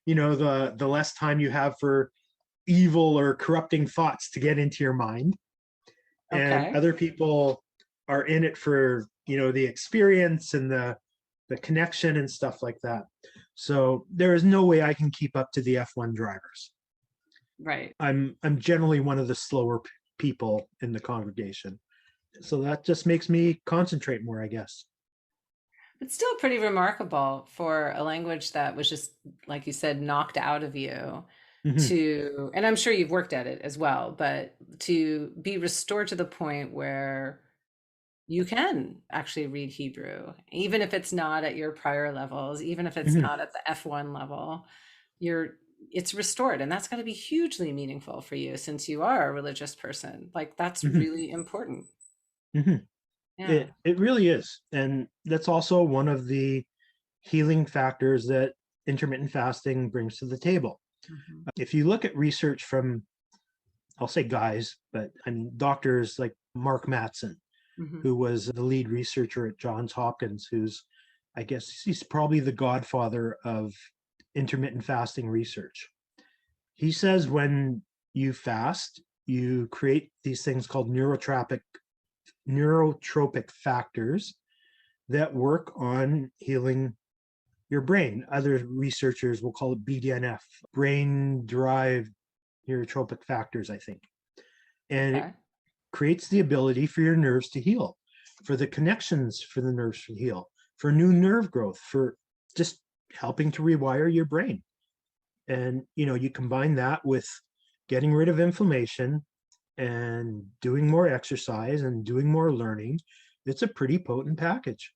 the less time you have for evil or corrupting thoughts to get into your mind. And Okay. other people are in it for, the experience and the connection and stuff like that. So there is no way I can keep up to the F1 drivers. Right. I'm generally one of the slower people in the congregation. So that just makes me concentrate more, I guess. It's still pretty remarkable for a language that was just, like you said, knocked out of you Mm-hmm. and I'm sure you've worked at it as well, but to be restored to the point where you can actually read Hebrew, even if it's not at your prior levels, even if it's Mm-hmm. not at the F1 level, it's restored. And that's got to be hugely meaningful for you since you are a religious person. Like that's Mm-hmm. really important. Mm-hmm. Yeah. It really is. And that's also one of the healing factors that intermittent fasting brings to the table. Mhm. If you look at research from, I'll say guys, but I mean doctors like Mark Mattson, Mhm. who was the lead researcher at Johns Hopkins, I guess he's probably the godfather of intermittent fasting research. He says when you fast, you create these things called neurotropic factors that work on healing your brain. Other researchers will call it BDNF, brain derived neurotropic factors, I think. And it Okay. creates the ability for your nerves to heal, for the connections for the nerves to heal, for new nerve growth, for just helping to rewire your brain. And you combine that with getting rid of inflammation and doing more exercise and doing more learning. It's a pretty potent package.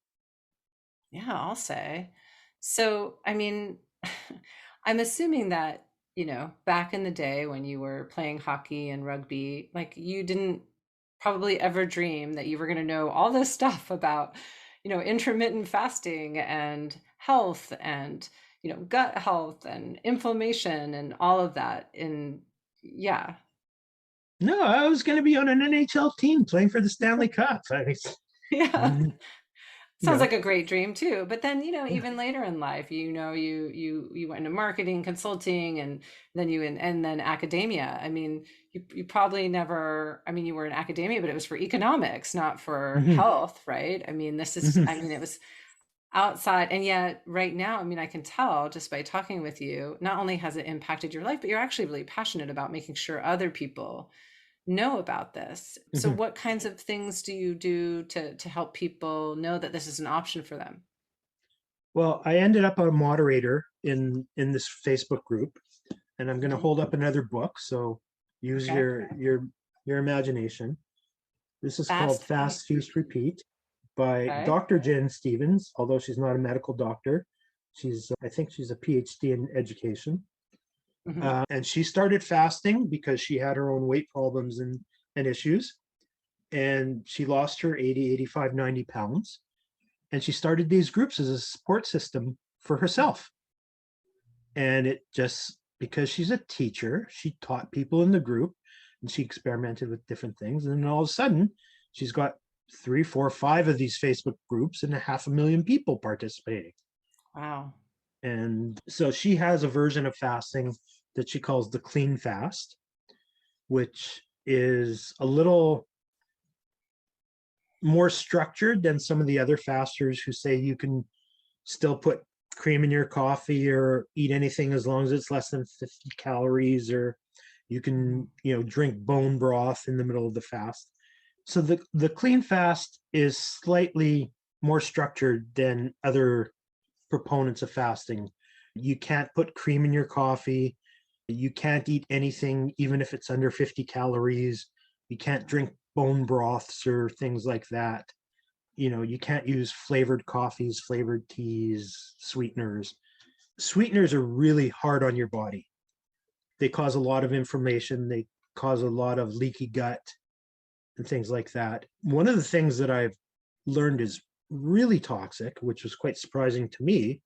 Yeah, I'll say. So, I mean, I'm assuming that, back in the day when you were playing hockey and rugby, like you didn't probably ever dream that you were going to know all this stuff about, intermittent fasting and health and, gut health and inflammation and all of that. And yeah. No, I was going to be on an NHL team playing for the Stanley Cup. Yeah. Mm, you Sounds know, like a great dream too. But then, even later in life, you went into marketing, consulting, and and then academia. I mean, you probably never, I mean, you were in academia, but it was for economics, not for mhm, health, right? I mean, mhm, I mean, it was outside. And yet right now, I mean, I can tell just by talking with you, not only has it impacted your life, but you're actually really passionate about making sure other people know about this. So mhm. what kinds of things do you do to help people know that this is an option for them? Well, I ended up a moderator in this Facebook group, and I'm going to Mhm. hold up another book. So use Okay. your imagination. This is called Fast Fast, feast Feast, repeat. Repeat by Okay. Dr. Jen Stevens. Although she's not a medical doctor, I think she's a PhD in education. Hmm. And she started fasting because she had her own weight problems and issues. And she lost her 80, 85, 90 pounds. And she started these groups as a support system for herself. And it just, because she's a teacher, she taught people in the group and she experimented with different things. And then all of a sudden, she's got three, four, five of these Facebook groups and 500,000 people participating. Wow. And so she has a version of fasting that she calls the clean fast, which is a little more structured than some of the other fasters who say you can still put cream in your coffee or eat anything as long as it's less than 50 calories, or you Mhm. can, drink bone broth in the middle of the fast. So the clean fast is slightly more structured than other proponents of fasting. You can't put cream in your coffee. You can't eat anything, even if it's under 50 calories. You can't drink bone broths or things like that. You can't use flavored coffees, flavored teas, sweeteners. Sweeteners are really hard on your body. They cause a lot of inflammation. They cause a lot of leaky gut and things like that. One of the things that I've learned is really toxic, which was quite surprising to me,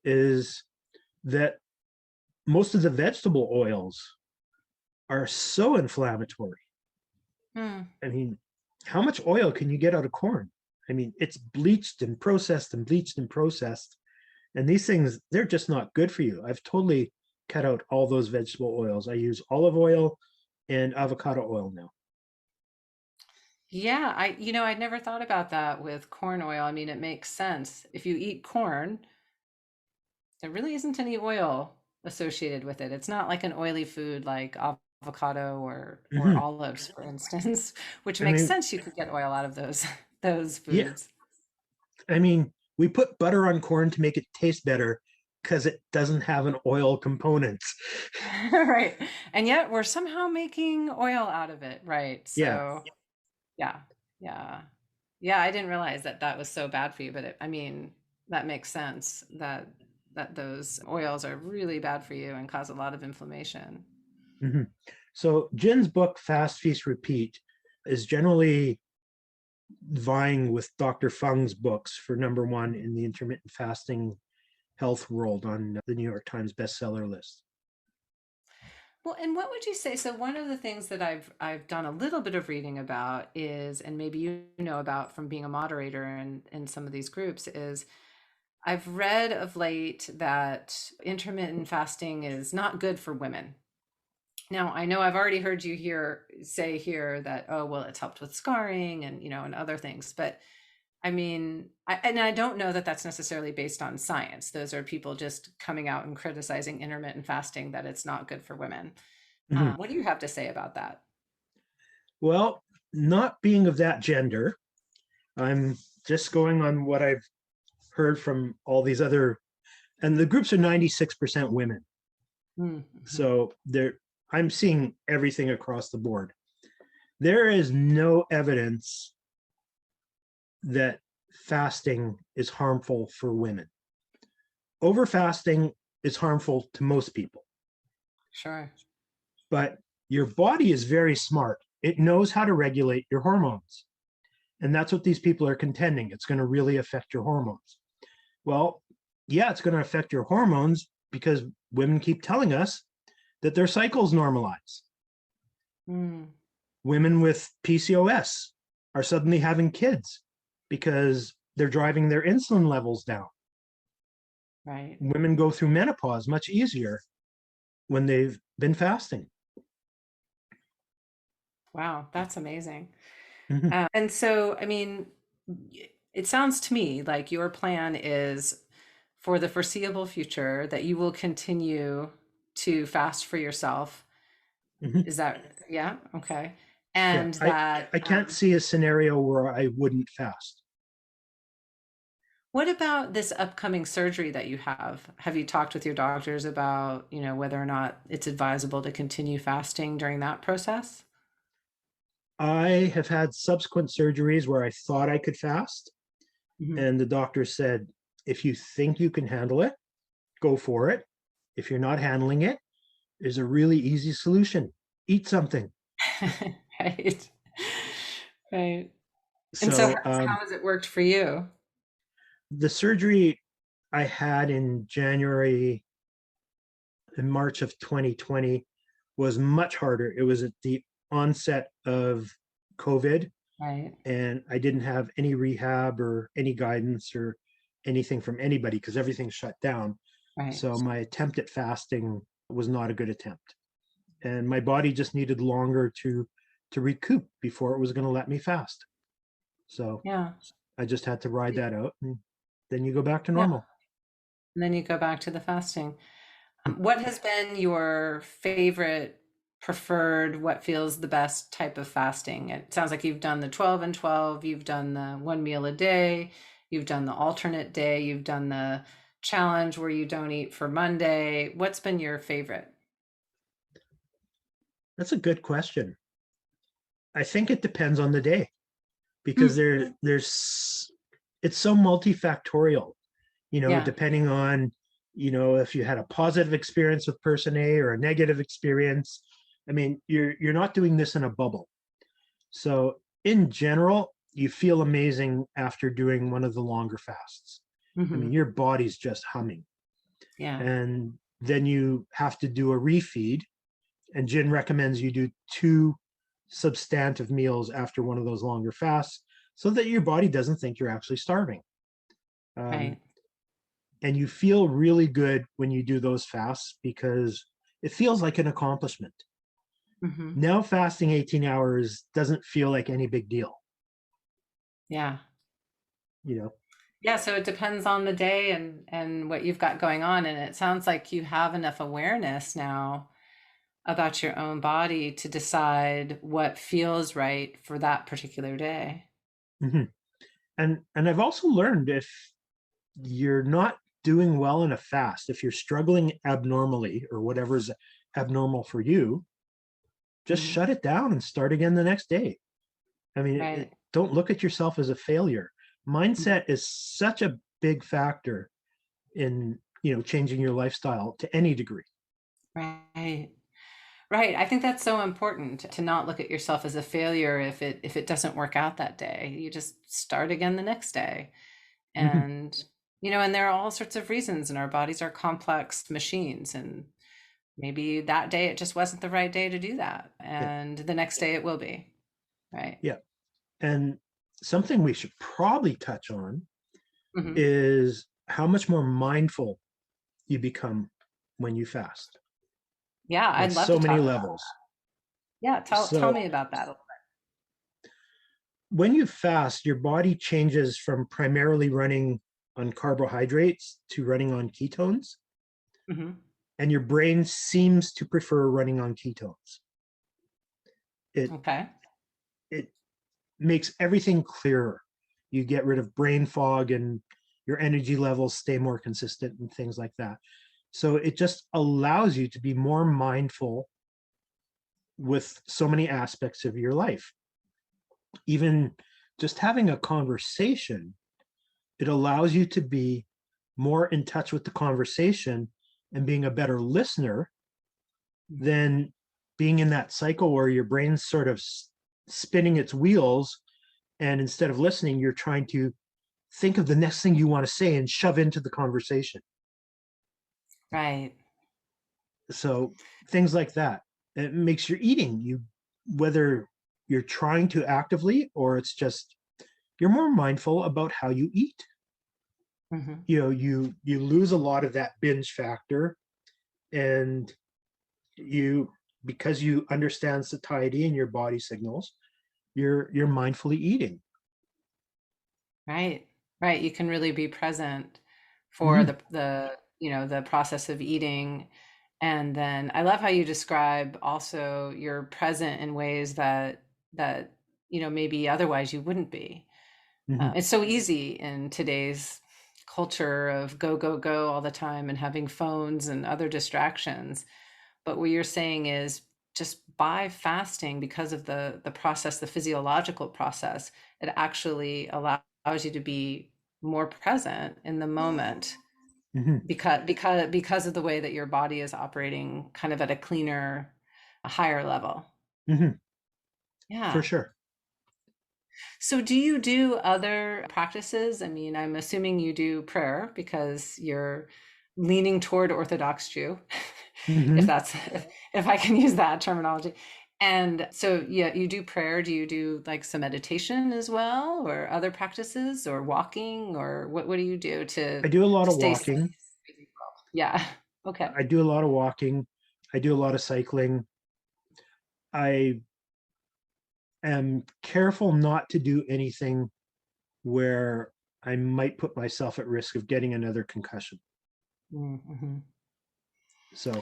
is that most of the vegetable oils are so inflammatory. Hmm. I mean, how much oil can you get out of corn? I mean, it's bleached and processed and bleached and processed. And these things, they're just not good for you. I've totally cut out all those vegetable oils. I use olive oil and avocado oil now. Yeah, I'd never thought about that with corn oil. I mean, it makes sense. If you eat corn, there really isn't any oil associated with it. It's not like an oily food like avocado or Hmm. olives, for instance, which I makes mean, sense. You could get oil out of those those yeah, foods. I mean, we put butter on corn to make it taste better because it doesn't have an oil component. Right. And yet we're somehow making oil out of it. Right. Yeah. So, yeah. Yeah. Yeah, I didn't realize that that was so bad for you, but I mean, that makes sense that those oils are really bad for you and cause a lot of inflammation. Hmm. So Jen's book, Fast, Feast, Repeat, is generally vying with Dr. Fung's books for number one in the intermittent fasting health world on the New York Times bestseller list. Well, and what would you say? So one of the things that I've done a little bit of reading about is, and maybe you know about from being a moderator in some of these groups, is I've read of late that intermittent fasting is not good for women. Now, I know I've already heard you say here that, oh, well, it's helped with scarring and, and other things. But I mean, and I don't know that that's necessarily based on science. Those are people just coming out and criticizing intermittent fasting that it's not good for women. Mhm. What do you have to say about that? Well, not being of that gender, I'm just going on what I've heard from all these other, and the groups are 96% women. Mm-hmm. So I'm seeing everything across the board. There is no evidence that fasting is harmful for women. Over fasting is harmful to most people, Sure. but your body is very smart. It knows how to regulate your hormones. And that's what these people are contending. It's going to really affect your hormones. Well, yeah, it's going to affect your hormones because women keep telling us that their cycles normalize. Mm, Women with PCOS are suddenly having kids because they're driving their insulin levels down. right. Women go through menopause much easier when they've been fasting. Wow, that's amazing. Mhm. And so, I mean, it sounds to me like your plan is for the foreseeable future that you will continue to fast for yourself. Mhm. Is that, yeah? Okay. Yeah, And that, I can't see a scenario where I wouldn't fast. what about this upcoming surgery that you have? Have you talked with your doctors about, whether or not it's advisable to continue fasting during that process? I have had subsequent surgeries where I thought I could fast, Mhm. and the doctor said, if you think you can handle it, go for it. If you're not handling it, there's a really easy solution. Eat something. Right. Right. And so So how has it worked for you? the surgery I had in January and March of 2020 was much harder. It was at the onset of COVID, Right. and I didn't have any rehab or any guidance or anything from anybody because everything shut down. Right. So my attempt at fasting was not a good attempt. And my body just needed longer to recoup before it was going to let me fast. So Yeah. I just had to ride that out, and then you go back to Yeah. normal. And then you go back to the fasting. What has been your favorite, preferred, what feels the best type of fasting? It sounds like you've done the 12 and 12, you've done the one meal a day, you've done the alternate day, you've done the challenge where you don't eat for Monday. What's been your favorite? That's a good question. I think it depends on the day because Mm, there's it's so multifactorial, yeah, depending on, if you had a positive experience with person A or a negative experience. I mean, you're not doing this in a bubble. So in general, you feel amazing after doing one of the longer fasts. I mean, hmm, your body's just humming. yeah, And then you have to do a refeed. And Jen recommends you do two substantive meals after one of those longer fasts so that your body doesn't think you're actually starving. Um, right. and you feel really good when you do those fasts because it feels like an accomplishment. Hmm. Now, fasting 18 hours doesn't feel like any big deal, Yeah. you know? Yeah, so it depends on the day and what you've got going on. And it sounds like you have enough awareness now about your own body to decide what feels right for that particular day. Mhm. And I've also learned if you're not doing well in a fast, if you're struggling abnormally or whatever's abnormal for you, just Mhm. shut it down and start again the next day. I mean, Right. don't look at yourself as a failure. Mhm. Mindset is such a big factor in, changing your lifestyle to any degree. Right. Right. I think that's so important to not look at yourself as a failure if it doesn't work out that day. You just start again the next day. Mhm. And and there are all sorts of reasons, and our bodies are complex machines, and maybe that day it just wasn't the right day to do that. Yeah, And the next day it will be. Right. yeah. And something we should probably touch on Hmm. is how much more mindful you become when you fast Yeah, on I'd love to so many talk. levels. Yeah, tell So me about that. when you fast, your body changes from primarily running on carbohydrates to running on ketones, Hmm. and your brain seems to prefer running on ketones. It Okay. it makes everything clearer. You get rid of brain fog and your energy levels stay more consistent and things like that. So it just allows you to be more mindful with so many aspects of your life. Even just having a conversation, it allows you to be more in touch with the conversation and being a better listener than being in that cycle where your brain's sort of spinning its wheels, and instead of listening you're trying to think of the next thing you want to say and shove into the conversation. Right. So things like that. It makes your eating, whether you're trying to actively or it's just you're more mindful about how you eat. Hmm. You lose a lot of that binge factor, and you because you understand satiety and your body signals, you're mindfully eating. Right. Right. You can really be present for Hmm. the process of eating. And then I love how you describe also you're present in ways that maybe otherwise you wouldn't be. Hmm. It's so easy in today's culture of go, go, go all the time and having phones and other distractions. But what you're saying is just by fasting, because of the process, the physiological process, it actually allows you to be more present in the moment Hmm. because of the way that your body is operating kind of at a cleaner, a higher level. Hmm. For Yeah. sure. So do you do other practices? I mean, I'm assuming you do prayer because you're leaning toward Orthodox Jew, if Hmm. that's if I can use that terminology. And so yeah, you do prayer. Do you do like some meditation as well, or other practices, or walking, or what do you do I do a lot to of stay walking. yeah. Okay. I do a lot of walking. I do a lot of cycling. I am careful not to do anything where I might put myself at risk of getting another concussion. Mm-hmm. So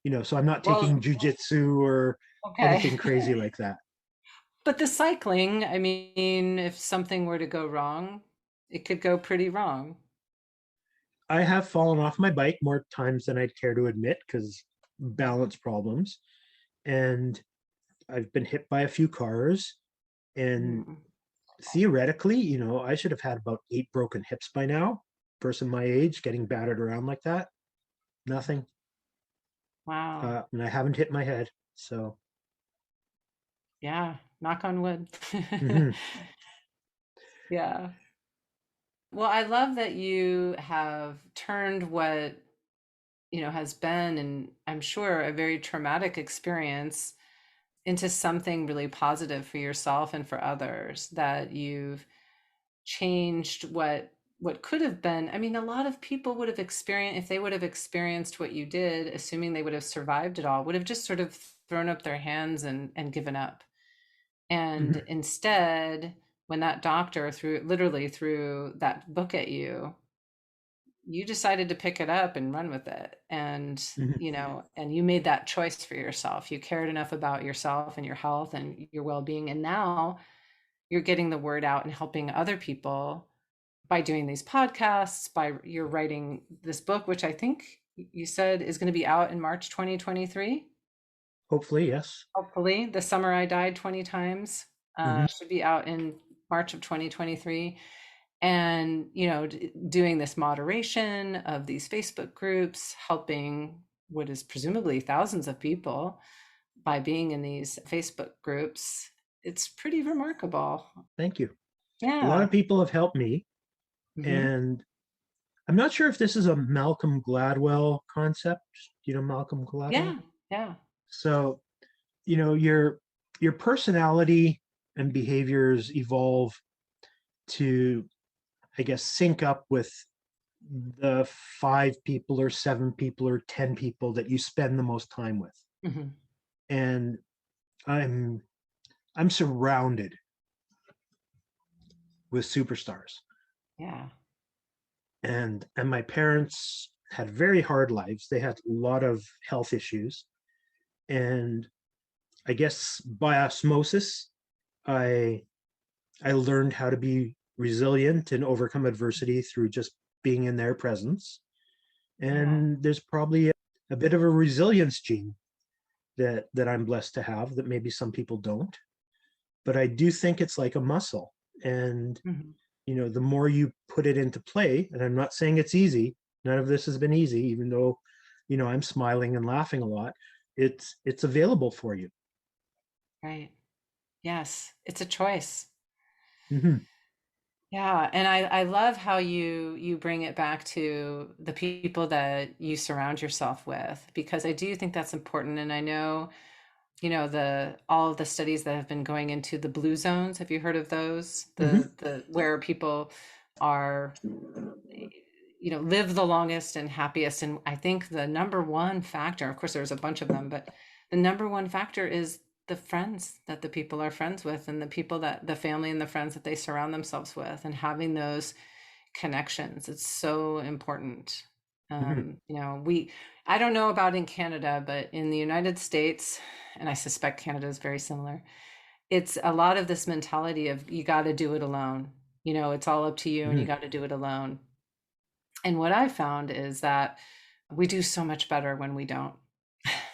I'm not Well, taking jujitsu or okay. anything crazy like that. But the cycling, I mean, if something were to go wrong, it could go pretty wrong. I have fallen off my bike more times than I'd care to admit because balance problems. And I've been hit by a few cars. And Mm. theoretically, I should have had about 8 broken hips by now. Person my age getting battered around like that. Nothing. Wow. And I haven't hit my head. So, Yeah. Knock on wood. mhm. Yeah. Well, I love that you have turned what, has been, and I'm sure a very traumatic experience into something really positive for yourself and for others, that you've changed what could have been. I mean, a lot of people would have experienced, if they would have experienced what you did, assuming they would have survived it all, would have just sort of thrown up their hands and given up. And Mhm. instead, when that doctor threw that book at you, you decided to pick it up and run with it. And Mhm. and you made that choice for yourself. You cared enough about yourself and your health and your well-being, and now you're getting the word out and helping other people by doing these podcasts, by you're writing this book, which I think you said is going to be out in March 2023. Hopefully, yes. Hopefully, The Summer I Died 20 Times Hmm. should be out in March of 2023. And, doing this moderation of these Facebook groups, helping what is presumably thousands of people by being in these Facebook groups, it's pretty remarkable. Thank you. A lot Yeah. of people have helped me, Hmm. and I'm not sure if this is a Malcolm Gladwell concept. Malcolm Gladwell? Yeah. Yeah. So, your personality and behaviors evolve to, I guess, sync up with the 5 people or 7 people or 10 people that you spend the most time with. Hmm. And I'm I'm surrounded with superstars. Yeah. And my parents had very hard lives. They had a lot of health issues. And I guess by osmosis, I I learned how to be resilient and overcome adversity through just being in their presence. Yeah. And there's probably a bit of a resilience gene that I'm blessed to have that maybe some people don't. But I do think it's like a muscle. And Hmm. the more you put it into play, and I'm not saying it's easy, none of this has been easy, even though, I'm smiling and laughing a lot. It's available for you. Right. Yes. It's a choice. Hmm. Yeah, and I love how you bring it back to the people that you surround yourself with, because I do think that's important. And I know, the all of the studies that have been going into the blue zones. Have you heard of those? Hmm. The where people are, live the longest and happiest. And I think the number one factor, of course, there's a bunch of them, but the number one factor is the friends that the people are friends with, and the people that the family and the friends that they surround themselves with, and having those connections. It's so important. Hmm. I don't know about in Canada, but in the United States, and I suspect Canada is very similar, it's a lot of this mentality of you got to do it alone. It's all up to you and you Hmm. got to do it alone. And what I found is that we do so much better when we don't,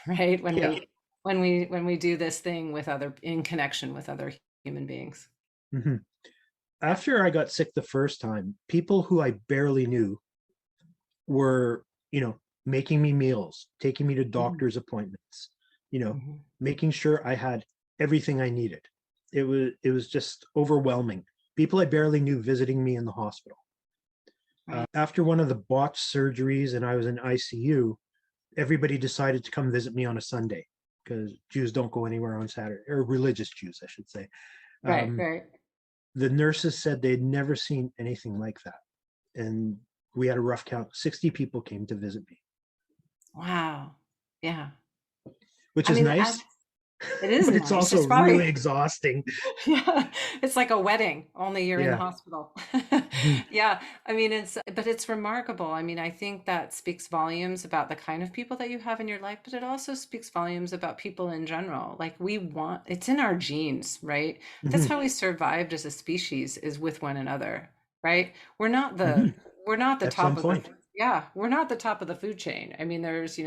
right? Yeah. When we do this thing with other in connection with other human beings. Hmm. After I got sick the first time, people who I barely knew were, making me meals, taking me to Mhm, doctor's appointments, you know, mhm. making sure I had everything I needed. It was just overwhelming. People I barely knew visiting me in the hospital. Right. After one of the botched surgeries and I was in ICU, everybody decided to come visit me on a Sunday because Jews don't go anywhere on Saturday, or religious Jews, I should say. Right, Um, right. the nurses said they'd never seen anything like that. And we had a rough count. 60 people came to visit me, Wow. Yeah. which I is mean, nice, it is but it's nice. also It's really probably exhausting. yeah, it's like a wedding, only you're in the Yeah. hospital. Mhm. Yeah, I mean, but it's remarkable. I mean, I think that speaks volumes about the kind of people that you have in your life, but it also speaks volumes about people in general. Like it's in our genes, right? That's Mhm. how we survived as a species, is with one another, right? We're not the Mhm. we're not the At some top of the point. yeah, we're not the top of the food chain. I mean, there's,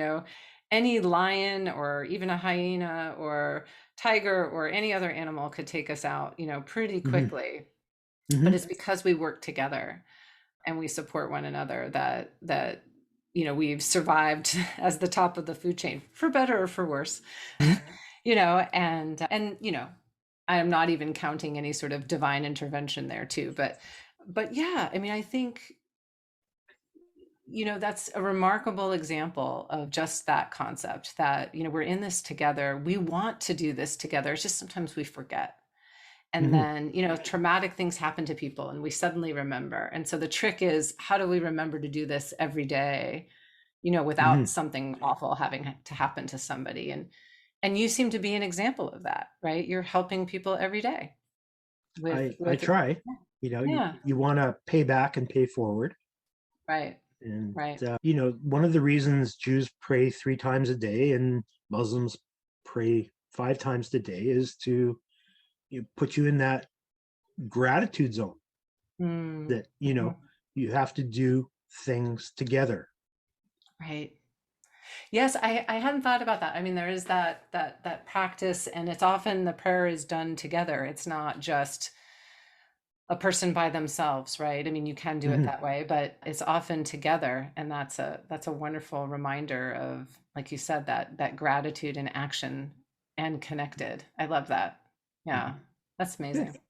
any lion or even a hyena or tiger or any other animal could take us out, pretty Mhm. quickly. But Mhm. it's because we work together and we support one another that we've survived as the top of the food chain, for better or for worse. Mhm. And I am not even counting any sort of divine intervention there too, but yeah, I mean, I think that's a remarkable example of just that concept, that we're in this together, we want to do this together, it's just sometimes we forget. And Mhm. then traumatic things happen to people and we suddenly remember. And so the trick is, how do we remember to do this every day, without Mhm. something awful having to happen to somebody? And you seem to be an example of that, right? You're helping people every day I with try. You, yeah, you want to pay back and pay forward. right, And, right. one of the reasons Jews pray 3 times a day and Muslims pray 5 times a day is to put you in that gratitude zone Mm, that, mhm, you have to do things together. right. Yes, I hadn't thought about that. I mean, there is that practice, and it's often the prayer is done together. It's not just a person by themselves, right? I mean, you can do it Hmm. that way, but it's often together, and that's a wonderful reminder of, like you said, that gratitude in action and connected. I love that. Hmm. Yeah, that's Good. amazing.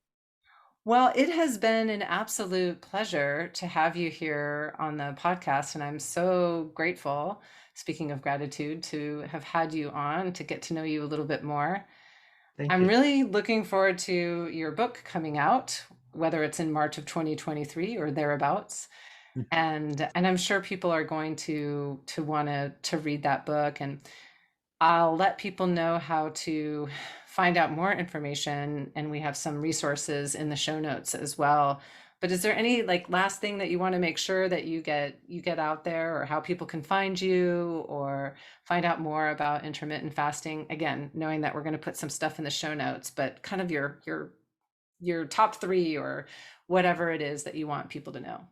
Well, it has been an absolute pleasure to have you here on the podcast, and I'm so grateful, speaking of gratitude, to have had you on to get to know you a little bit more. Thank I'm you. really looking forward to your book coming out, whether it's in March of 2023 or thereabouts. And I'm sure people are going to want to read that book, and I'll let people know how to find out more information, and we have some resources in the show notes as well. But is there any like last thing that you want to make sure that you get out there, or how people can find you or find out more about intermittent fasting? Again, knowing that we're going to put some stuff in the show notes, but kind of your top three or whatever it is that you want people to know.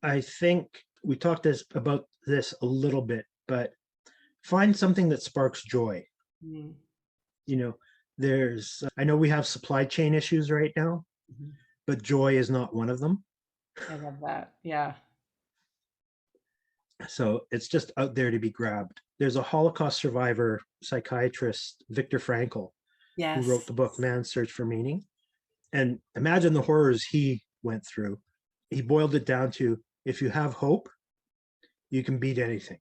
I think we talked about this a little bit, but find something that sparks joy. Mm, You know, I know we have supply chain issues right now, mhm. but joy is not one of them. I love that. Yeah. So it's just out there to be grabbed. There's a Holocaust survivor psychiatrist, Viktor Frankl, who wrote Yes. the book Man's Search for Meaning. And imagine the horrors he went through. He boiled it down to, if you have hope, you can beat anything.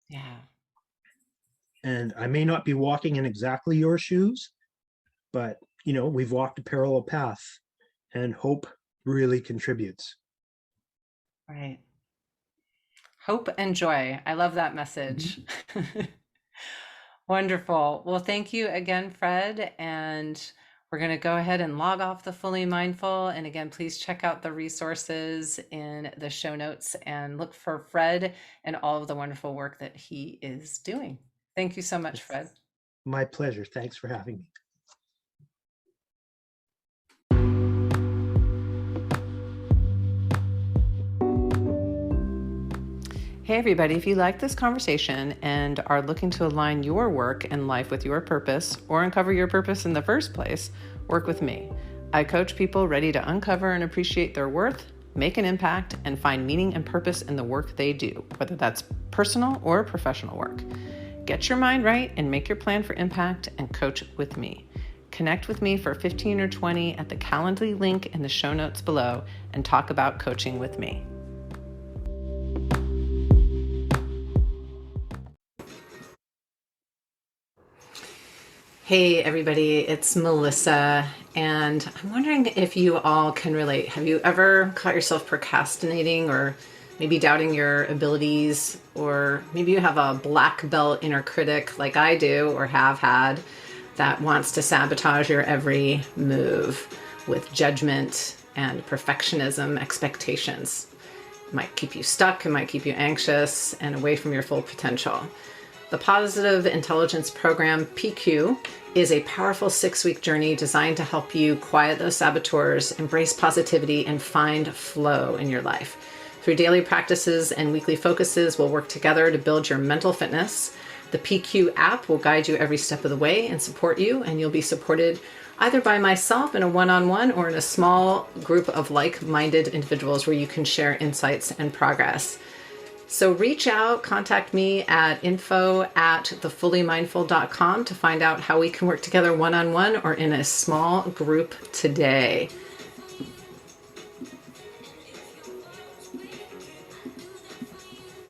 Yeah. And I may not be walking in exactly your shoes, but we've walked a parallel path, and hope really contributes. Right. Hope and joy. I love that message. Wonderful. Well, thank you again, Fred. And we're going to go ahead and log off the Fully Mindful. And again, please check out the resources in the show notes and look for Fred and all of the wonderful work that he is doing. Thank you so much, Fred. My pleasure. Thanks for having me. Hey, everybody, if you like this conversation and are looking to align your work and life with your purpose or uncover your purpose in the first place, work with me. I coach people ready to uncover and appreciate their worth, make an impact, and find meaning and purpose in the work they do, whether that's personal or professional work. Get your mind right and make your plan for impact and coach with me. Connect with me for 15 or 20 at the Calendly link in the show notes below and talk about coaching with me. Hey everybody, it's Melissa, and I'm wondering if you all can relate. Have you ever caught yourself procrastinating or maybe doubting your abilities, or maybe you have a black belt inner critic like I do or have had that wants to sabotage your every move with judgment and perfectionism expectations? It might keep you stuck, it might keep you anxious and away from your full potential. The Positive Intelligence Program, PQ, is a powerful 6-week journey designed to help you quiet those saboteurs, embrace positivity, and find flow in your life. Through daily practices and weekly focuses, we'll work together to build your mental fitness. The PQ app will guide you every step of the way and support you, and you'll be supported either by myself in a one-on-one or in a small group of like-minded individuals where you can share insights and progress. So reach out, contact me at info@thefullymindful.com to find out how we can work together one-on-one or in a small group today.